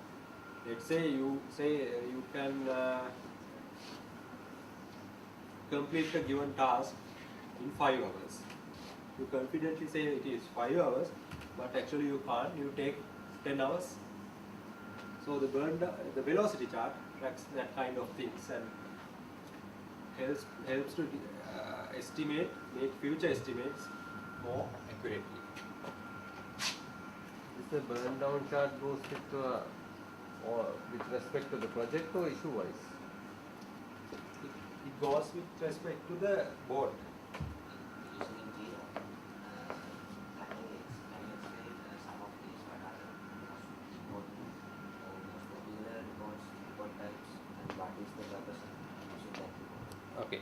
let's say you can complete a given task in 5 hours. You confidently say it is 5 hours, but actually you can't. You take 10 hours. So the velocity chart tracks that kind of things and helps to make future estimates more accurately. Is the burn down chart goes with respect to the project or issue wise? It goes with respect to the board. Using in JIRA, can you explain some of these? What are the most popular report types, and what is the purpose of using that report? Okay.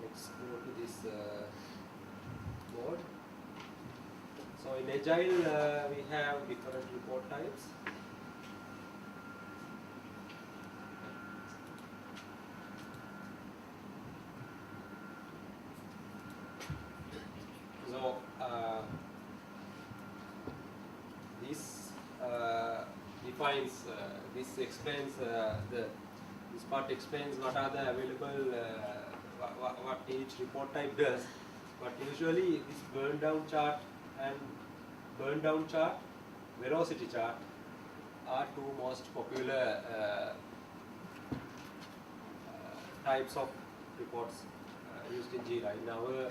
Let's go to this board. So in Agile, we have different report types. So this explains this part explains what are the available what each report type does. But usually this burn down chart and velocity chart are two most popular types of reports used in JIRA. In our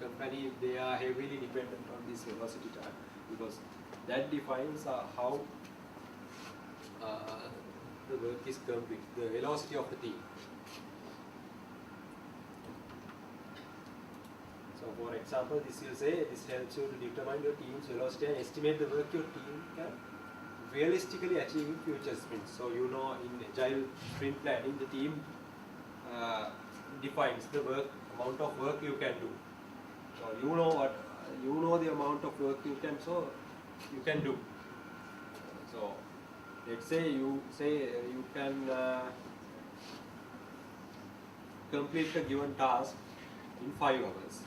company, they are heavily dependent on this velocity chart because that defines how the work is complete, the velocity of the team. So for example, this will say this helps you to determine your team's velocity and estimate the work your team can realistically achieve in future sprints. So you know, in agile sprint planning, the team defines the amount of work you can do. So you know the amount of work you can do. So let's say you can complete a given task in 5 hours.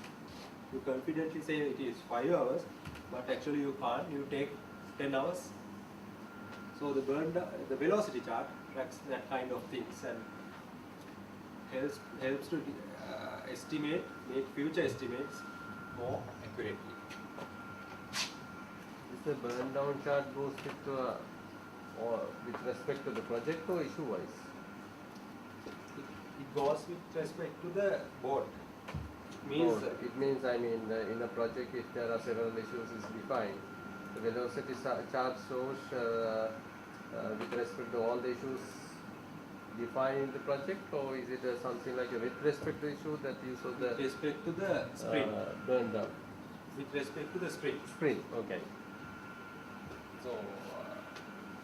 You confidently say it is 5 hours, but actually you can't. You take 10 hours. So the velocity chart tracks that kind of things and helps to make future estimates more accurately. Is the burn down chart goes with respect to the project or issue wise? It goes with respect to the board. It means in a project, if there are several issues is defined, the velocity chart shows with respect to all the issues defined in the project, or is it something like with respect to issue that you saw the with respect to the sprint. Burn down? With respect to the sprint. Sprint, okay. So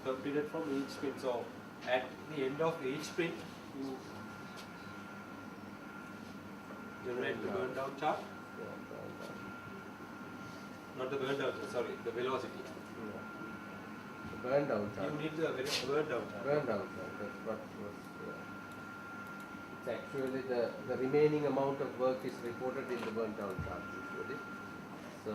completed from each sprint. So at the end of each sprint, you generate the burn down chart. Yeah, burn down. Not the burn down chart, sorry, the velocity. Yeah. The burn down chart. You need the burn down chart. Burn down chart, that's what was. It's actually the remaining amount of work is reported in the burn down chart usually. So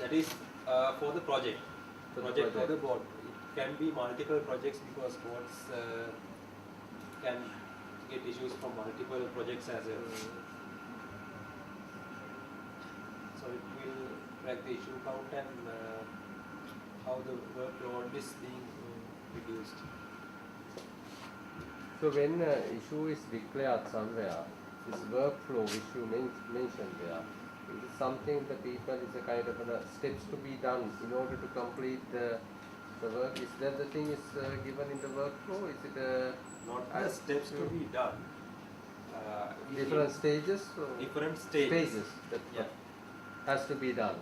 that is for the project. For the Project or project. the board. It can be multiple projects because boards can get issues from multiple projects as well. So it will track the issue count and how the workload is being reduced. So when issue is declared somewhere, this workflow which you mentioned there, is it something the people is a kind of steps to be done in order to complete the the work, is that the thing is given in the workflow? Is it Not the steps to be done. different stages? Or Different stages. That Yeah. has to be done.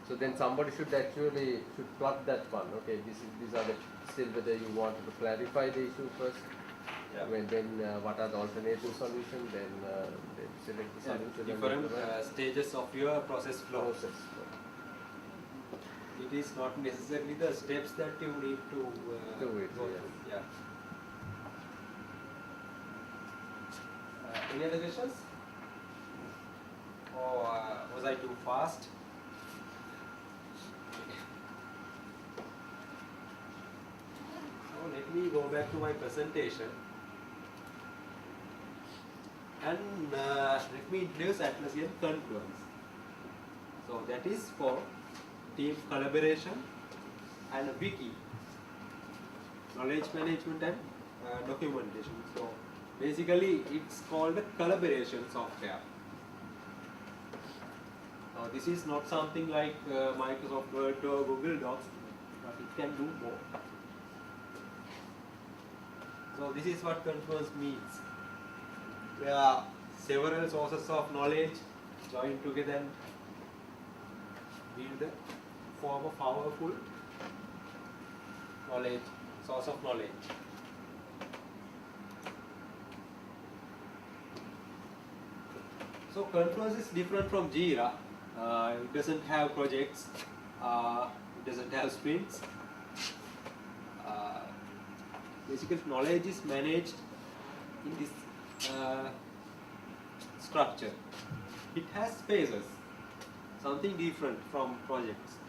So then somebody should actually plug that one. Okay, these are the, still whether you wanted to clarify the issue first. Yeah. Then what are the alternative solutions? Then select the Yeah, solution. different stages of your process flow. process. It is not necessarily the steps that you need to Do it, go yeah. through. Yeah. Any other questions? Or was I too fast? So let me go back to my presentation. And let me introduce Atlassian Confluence. So that is for team collaboration and a wiki, knowledge management and documentation. So basically it's called a collaboration software. Now this is not something like Microsoft Word or Google Docs, but it can do more. So this is what Confluence means. There are several sources of knowledge joined together and build the form of powerful knowledge, source of knowledge. So Confluence is different from JIRA. It doesn't have projects, it doesn't have sprints. Basically knowledge is managed in this structure. It has phases, something different from projects.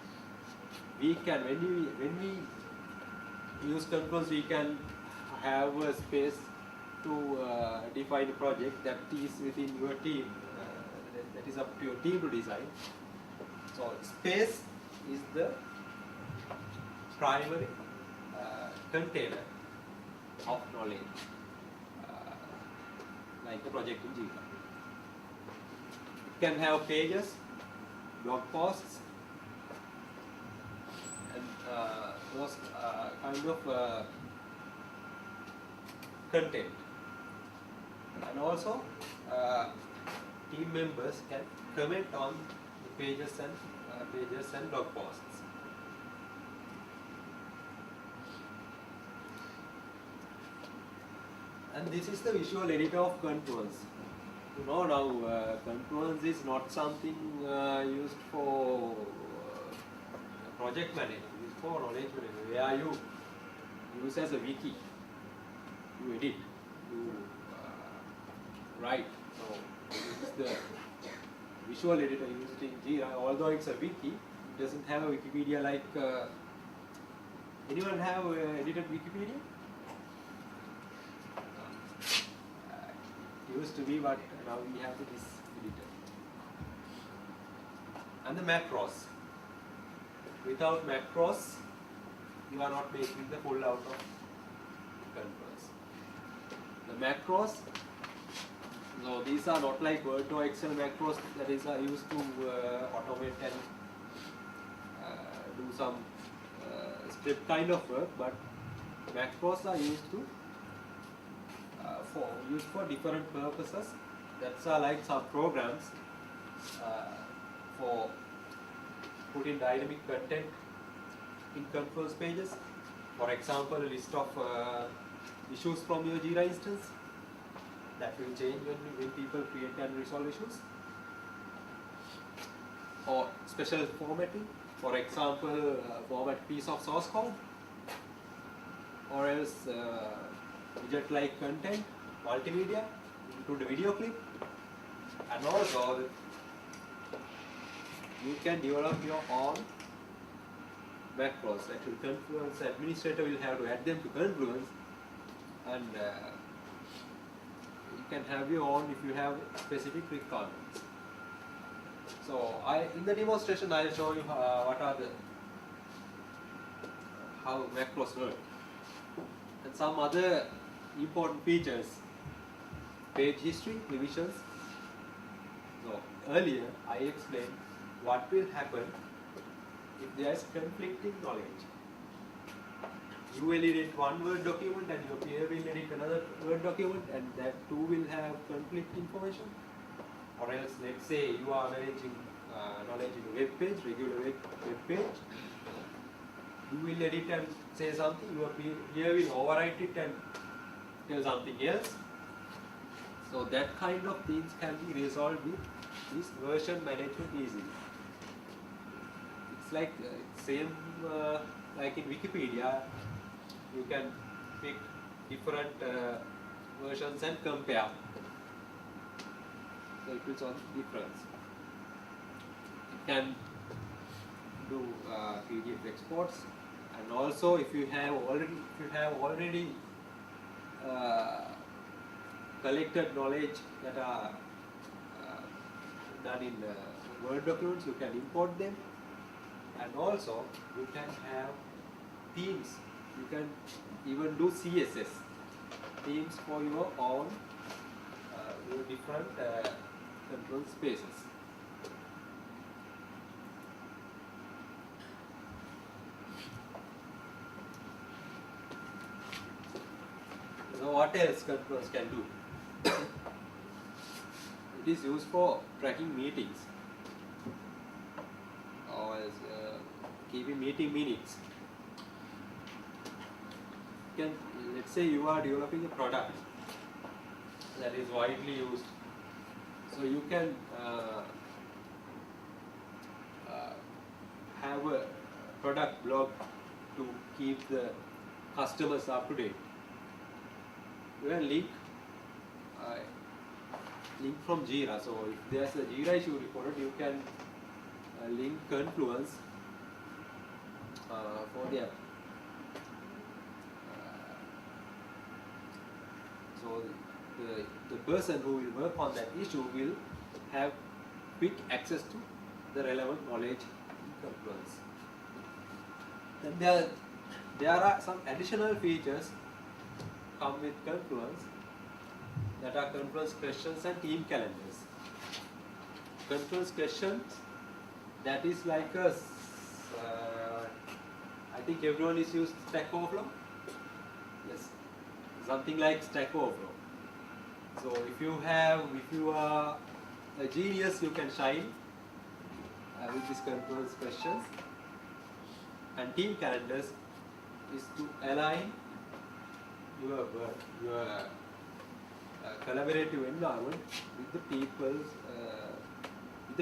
We can, when we use Confluence, we can have a space to define a project that is within your team. That is up to your team to design. So space is the primary container of knowledge, like the project in JIRA. It can have pages, blog posts, and those kind of content. And also team members can comment on the pages and blog posts. And this is the visual editor of Confluence. You know now Confluence is not something used for project management, it's for knowledge management, where you use as a wiki, you edit, you write. So this is the visual editor used in JIRA. Although it's a wiki, it doesn't have a Wikipedia like. Anyone have edited Wikipedia? It used to be, but now we have this editor. And the macros. Without macros, you are not making the full out of Confluence. The macros. So these are not like Word or Excel macros that is used to automate and do some script kind of work, but macros are used to for different purposes. That's like some programs for putting dynamic content in Confluence pages. For example, a list of issues from your JIRA instance. That will change when people create and resolve issues. Or special formatting, for example, format piece of source code, or else widget like content, multimedia, include a video clip, and also you can develop your own macros. Actually, Confluence administrator will have to add them to Confluence, and you can have your own if you have specific requirements. So in the demonstration I'll show you what are the how macros work and some other important features. Page history, revisions. So earlier I explained what will happen if there is conflicting knowledge. you will edit one Word document and your peer will edit another Word document, and that two will have conflict information. Or else, let's say you are managing knowledge in a web page, regular web page. You will edit and say something, your peer will overwrite it and tell something else. So that kind of things can be resolved with this version management easily. It's like same like in Wikipedia, you can pick different versions and compare. So it will solve the difference. It can do PDF exports, and also if you have already collected knowledge that are done in Word documents, you can import them, and also you can have themes. You can even do CSS themes for your own your different control spaces. So what else Confluence can do? It is used for tracking meetings, or keeping meeting minutes. Let's say you are developing a product that is widely used, so you can have a product blog to keep the customers up to date. You can link from JIRA. So if there's a JIRA issue reported, you can link Confluence for the app. So the person who will work on that issue will have quick access to the relevant knowledge in Confluence. Then there are some additional features come with Confluence, that are Confluence questions and team calendars. Confluence questions, that is like a, I think everyone is used Stack Overflow. Yes, something like Stack Overflow. So if you are a genius, you can shine with these Confluence questions. And team calendars is to align your work, your collaborative environment with the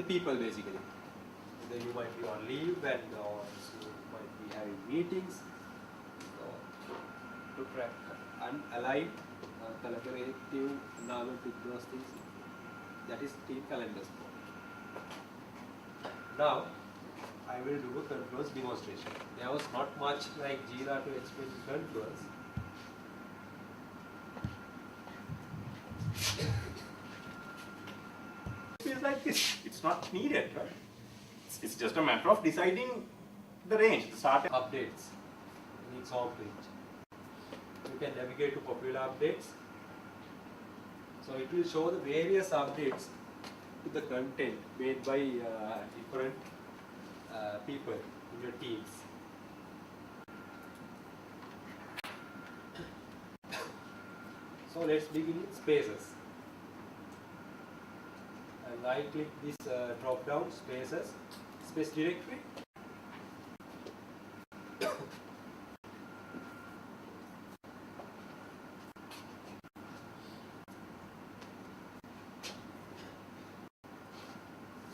people basically. Then you might be on leave and or you might be having meetings. So to track and align collaborative environment with those things, that is team calendars for. Now I will do a Confluence demonstration. There was not much like JIRA to explain Confluence. It feels like this. It's not needed, right? It's just a matter of deciding the range, the start updates in its home page. You can navigate to popular updates. So it will show the various updates to the content made by different people in your teams. So let's begin with spaces. And I click this drop down spaces, space directory.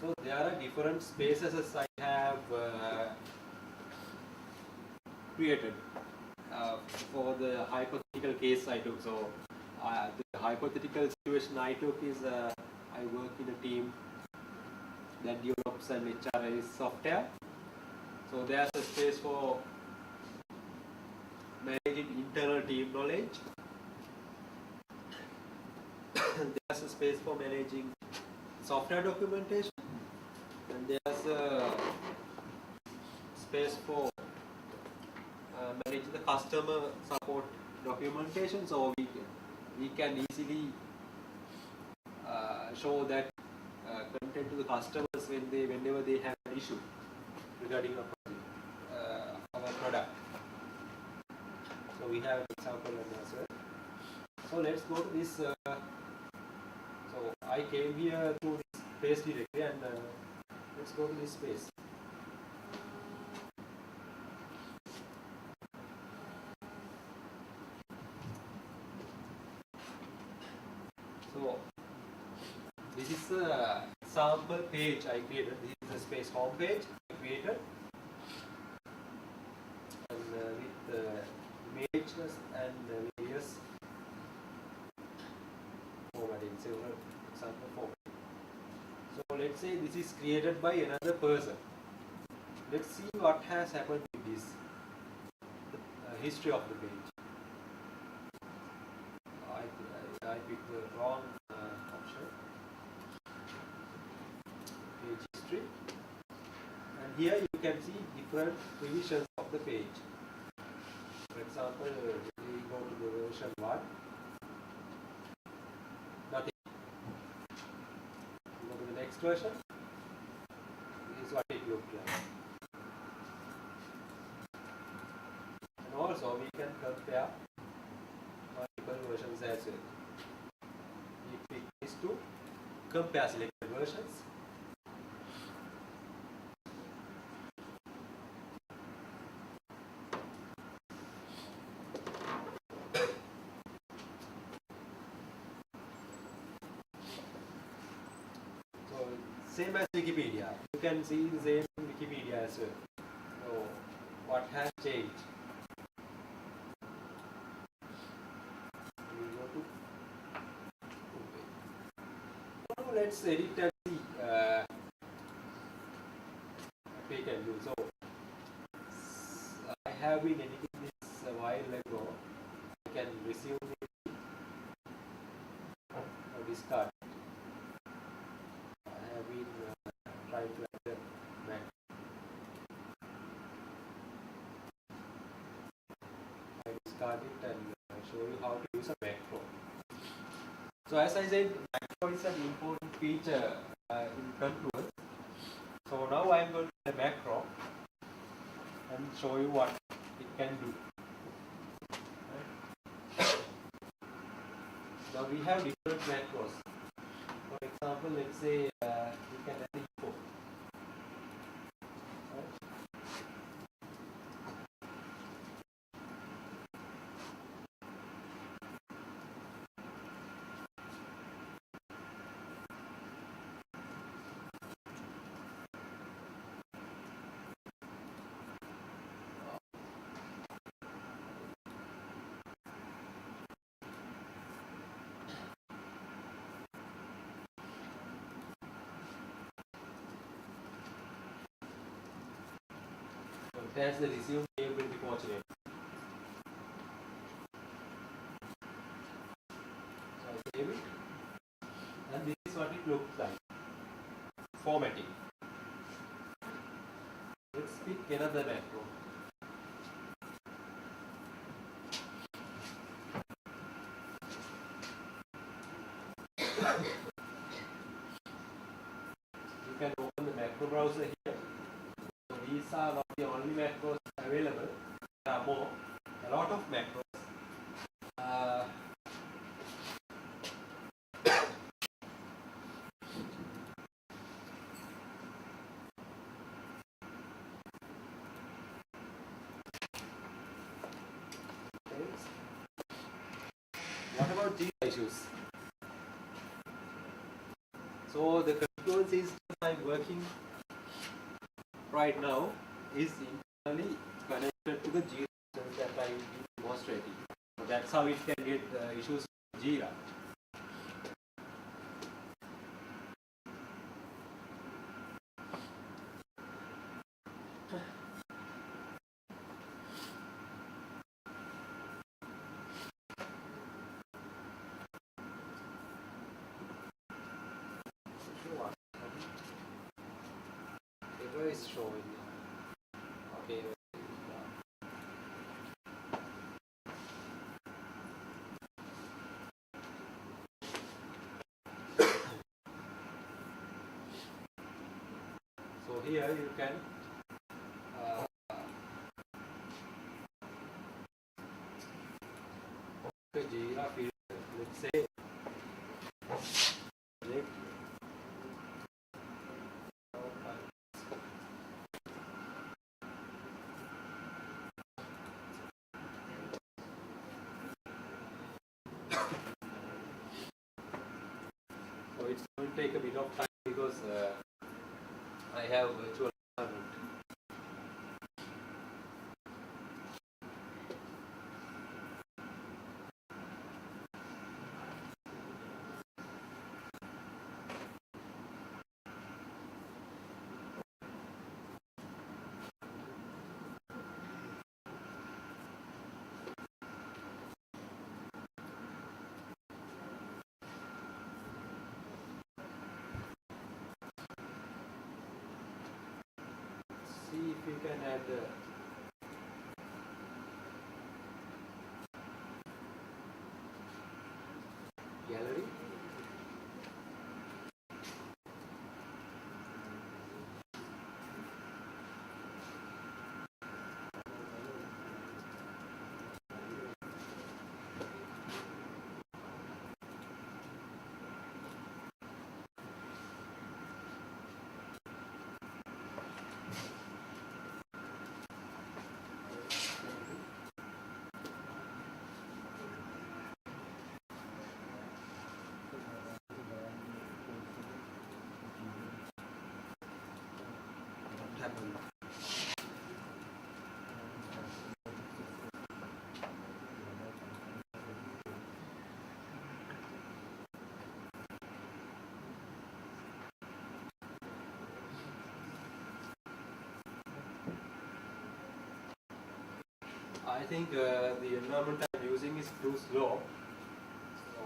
So there are different spaces as I have created for the hypothetical case I took. So the hypothetical situation I took is I work in a team that develops an HRIS software. So there's a space for managing internal team knowledge. There's a space for managing software documentation. And there's a space for managing the customer support documentation. So we can easily show that content to the customers whenever they have an issue regarding our product. So we have an example as well. So let's go to this. So I came here to this space directly, and let's go to this space. So this is a sample page I created. This is the space home page I created, and with images and various formatting, several example formatting. So let's say this is created by another person. Let's see what has happened with this history of the page. I picked the wrong option. Page history, and here you can see different revisions of the page. For example, we go to the version 1. Nothing. We go to the next version. This is what it looked like. And also we can compare multiple versions as well. We pick these two, compare selected versions. So same as Wikipedia, you can see the same Wikipedia as well. So what has changed? We go to now let's edit and see what we can do. So I have been editing this a while ago. I can resume it or discard. I have been trying to add a Mac. I discard it and show you how to use a macro. So as I said, macro is an important feature in Confluence. So now I am going to the macro and show you what it can do. Now we have different macros. For example, let's say we can add info. So it has the resume capability fortunate. So I save it, and this is what it looks like. Formatting. Let's pick another macro. You can open the macro browser here. So these are not the only macros available. There are more. A lot of macros. What about JIRA issues? So the Confluence system I'm working right now is internally connected to the JIRA system that I will be demonstrating. So that's how it can get issues with JIRA. Error is showing. Okay. So here you can take a bit of time because I have virtual environment. See if you can add gallery. I think the environment I'm using is too slow. So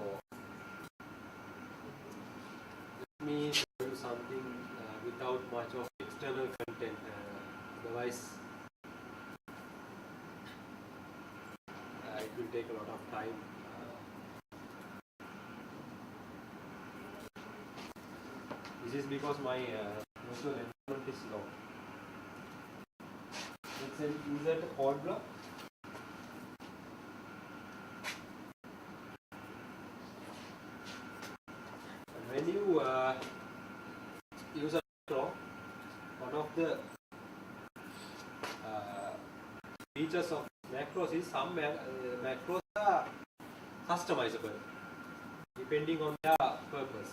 let me show you something without much of external content. Otherwise, it will take a lot of time. This is because my virtual environment is slow. Let's insert a code block. When you use a macro, one of the features of macros is some macros are customizable depending on their purpose.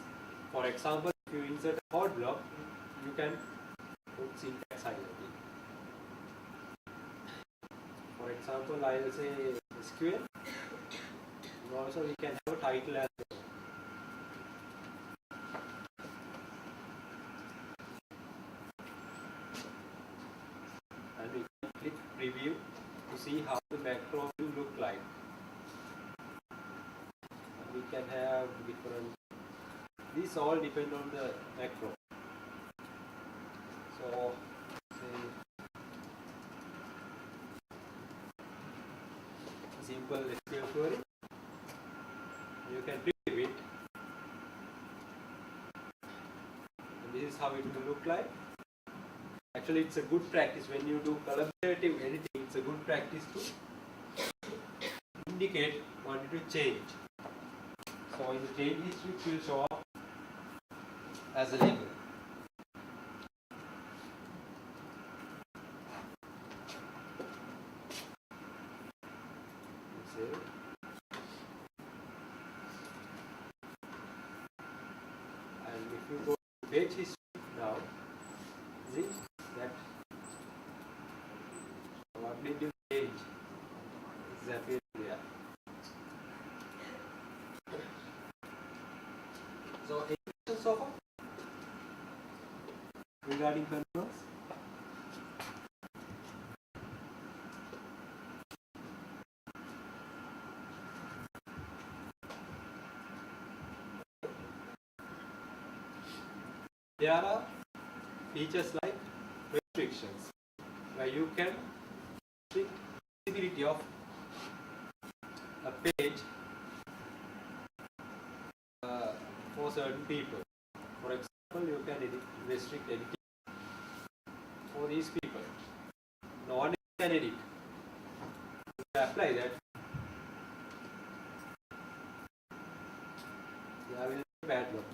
For example, if you insert a code block, you can put syntax highlighting. For example, I will say SQL, and also we can have a title as well. And we can click preview to see how the macro will look like. And we can have different, these all depend on the macro. So say simple SQL query, you can preview it, and this is how it will look like. Actually, it's a good practice when you do collaborative editing. It's a good practice to indicate what to change. So in the change history, it will show up as a label. Save. And if you go to page history now, see that what did you change is appeared there. So any questions so far regarding Confluence? There are features like restrictions, where you can restrict visibility of a page for certain people. For example, you can restrict editing for these people. No one can edit. If you apply that, there will be a bad one.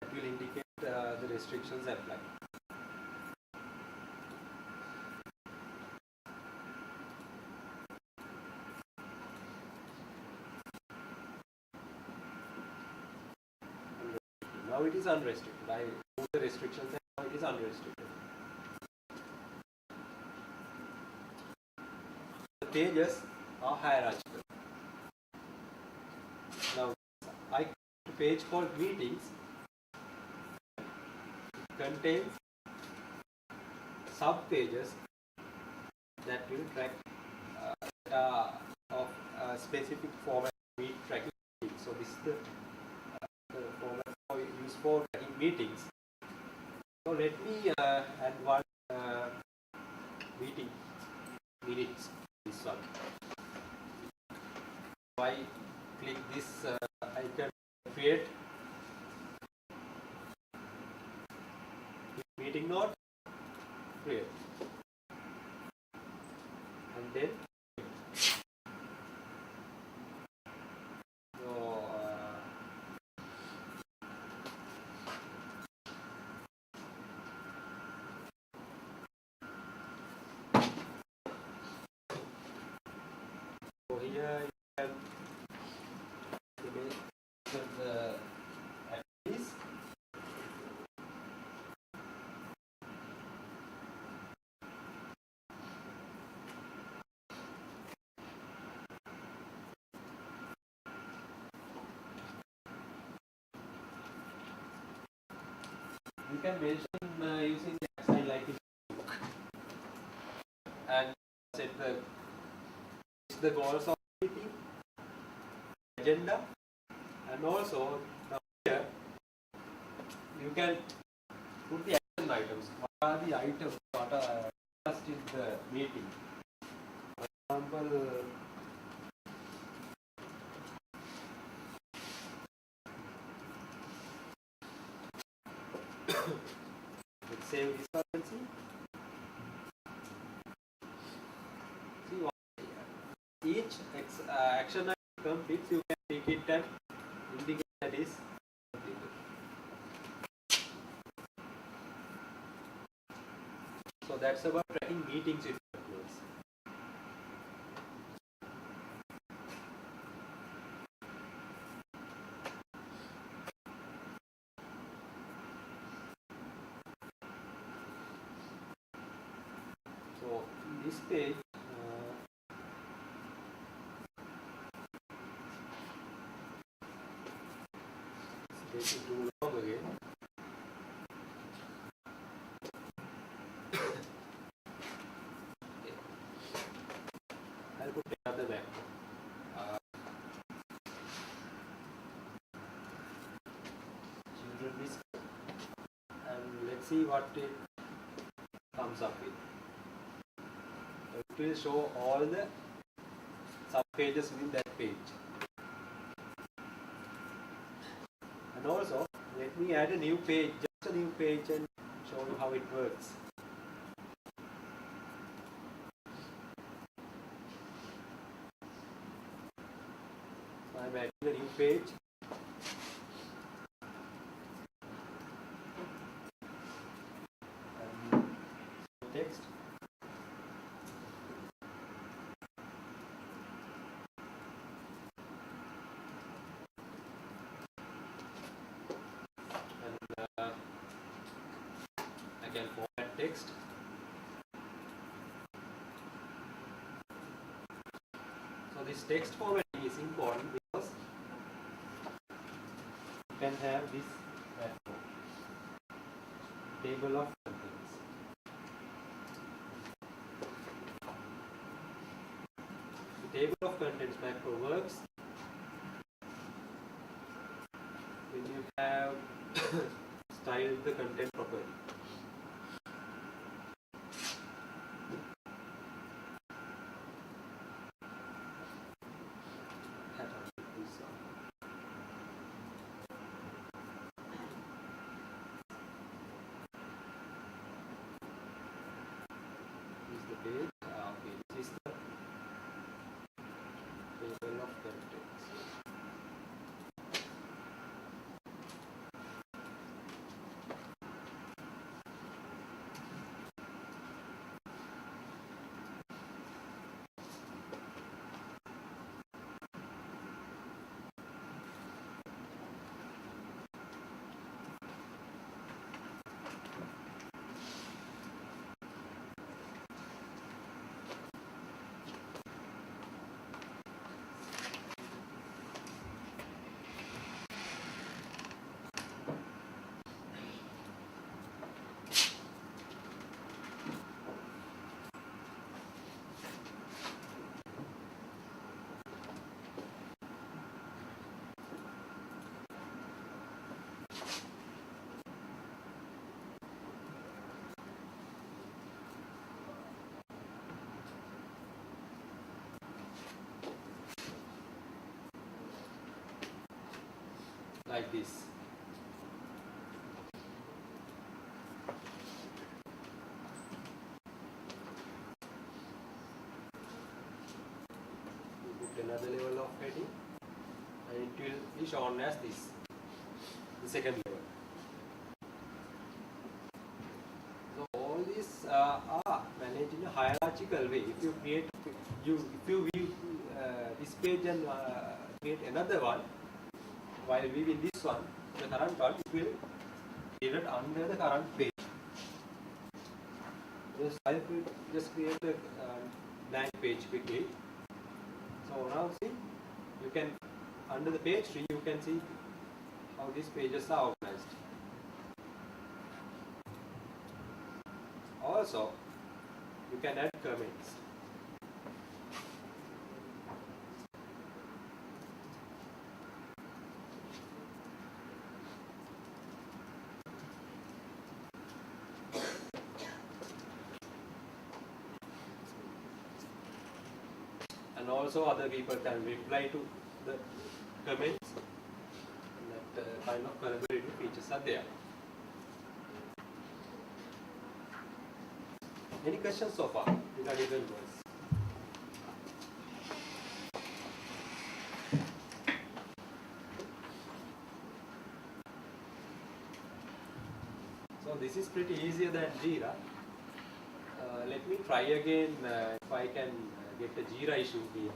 That will indicate the restrictions apply. Now it is unrestricted. I remove the restrictions and now it is unrestricted. The pages are hierarchical. Now I create a page called meetings. It contains sub pages that will track data of a specific format meet tracking. So this is the format used for tracking meetings. So let me add one meeting minutes. This one. So I click this icon, create meeting note, create, and then so here you can the activities. You can mention using the XI like it and set the goals of the meeting, agenda, and also now here you can put the action items. What are the items what are discussed in the meeting? For example, let's say this one. See what each action item completes, you can take it and indicate that is completed. So that's about tracking meetings with Confluence. So in this page, let's take it too long again. I'll put another back. Children list, and let's see what it comes up with. It will show all the sub pages within that page. And also, let me add a new page, just a new page, and show you how it works. So I'm adding a new page. And text. I can format text. So this text formatting is important because you can have this table of contents. The table of contents macro works when you have styled the content properly. Page. Okay, this is the table of contents. like this. You put another level of heading and it will be shown as this, the second level. So all these are managed in a hierarchical way. If you create, if you view this page and create another one, while viewing this one, the current one, it will create under the current page. Just I will just create a blank page quickly. So now see, you can under the page tree you can see how these pages are organized. Also, you can add comments. And also other people can reply to the comments, and that kind of collaborative features are there. Any questions so far regarding Confluence? So this is pretty easier than JIRA. Let me try again if I can get a JIRA issue here.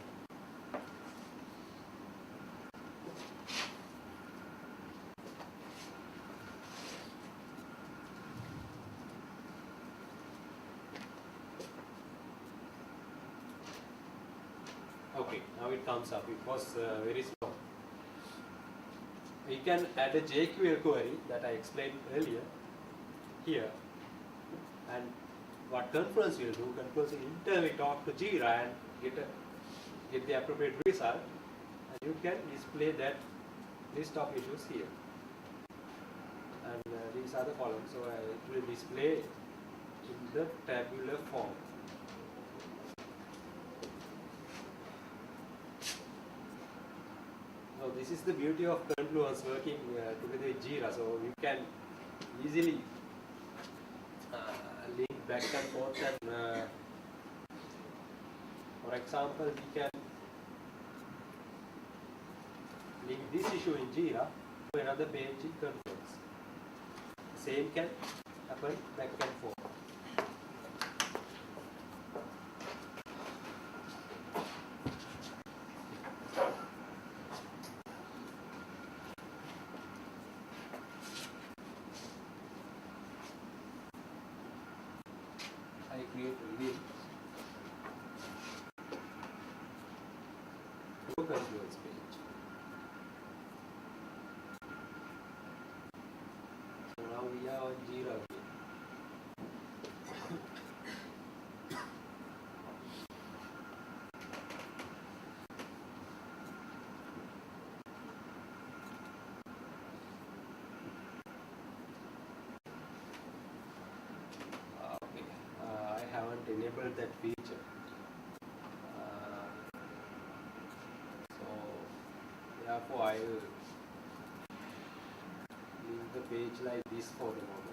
Okay, now it comes up. It was very slow. We can add a JQL query that I explained earlier here, and what Confluence will do, Confluence will internally talk to JIRA and get the appropriate result, and you can display that list of issues here. And these are the columns, so it will display in the tabular form. So this is the beauty of Confluence working together with JIRA. So you can easily link back and forth, and for example, we can link this issue in JIRA to another page in Confluence. Same can happen back and forth. I create a link to Confluence page. So now we are on JIRA again. Okay, I haven't enabled that feature. So therefore I will leave the page like this for the moment.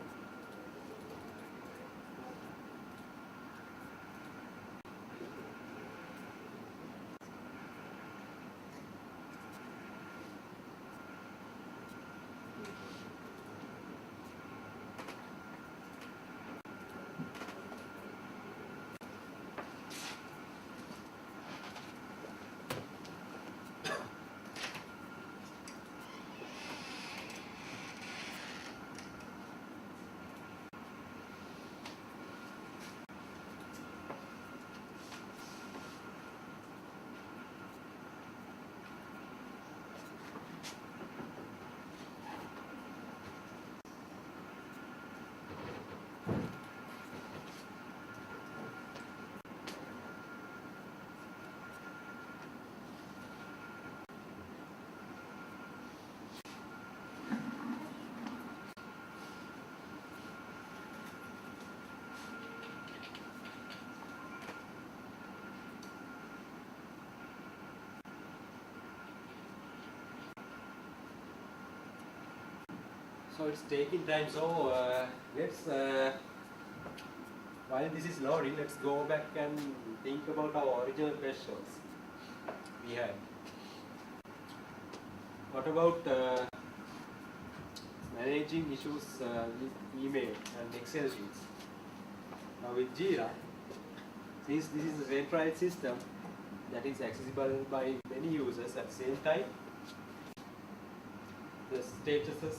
So it's taking time. So let's while this is loading, let's go back and think about our original questions we had. What about managing issues with email and Excel sheets? Now with JIRA, since this is a centralized system that is accessible by many users at the same time, the statuses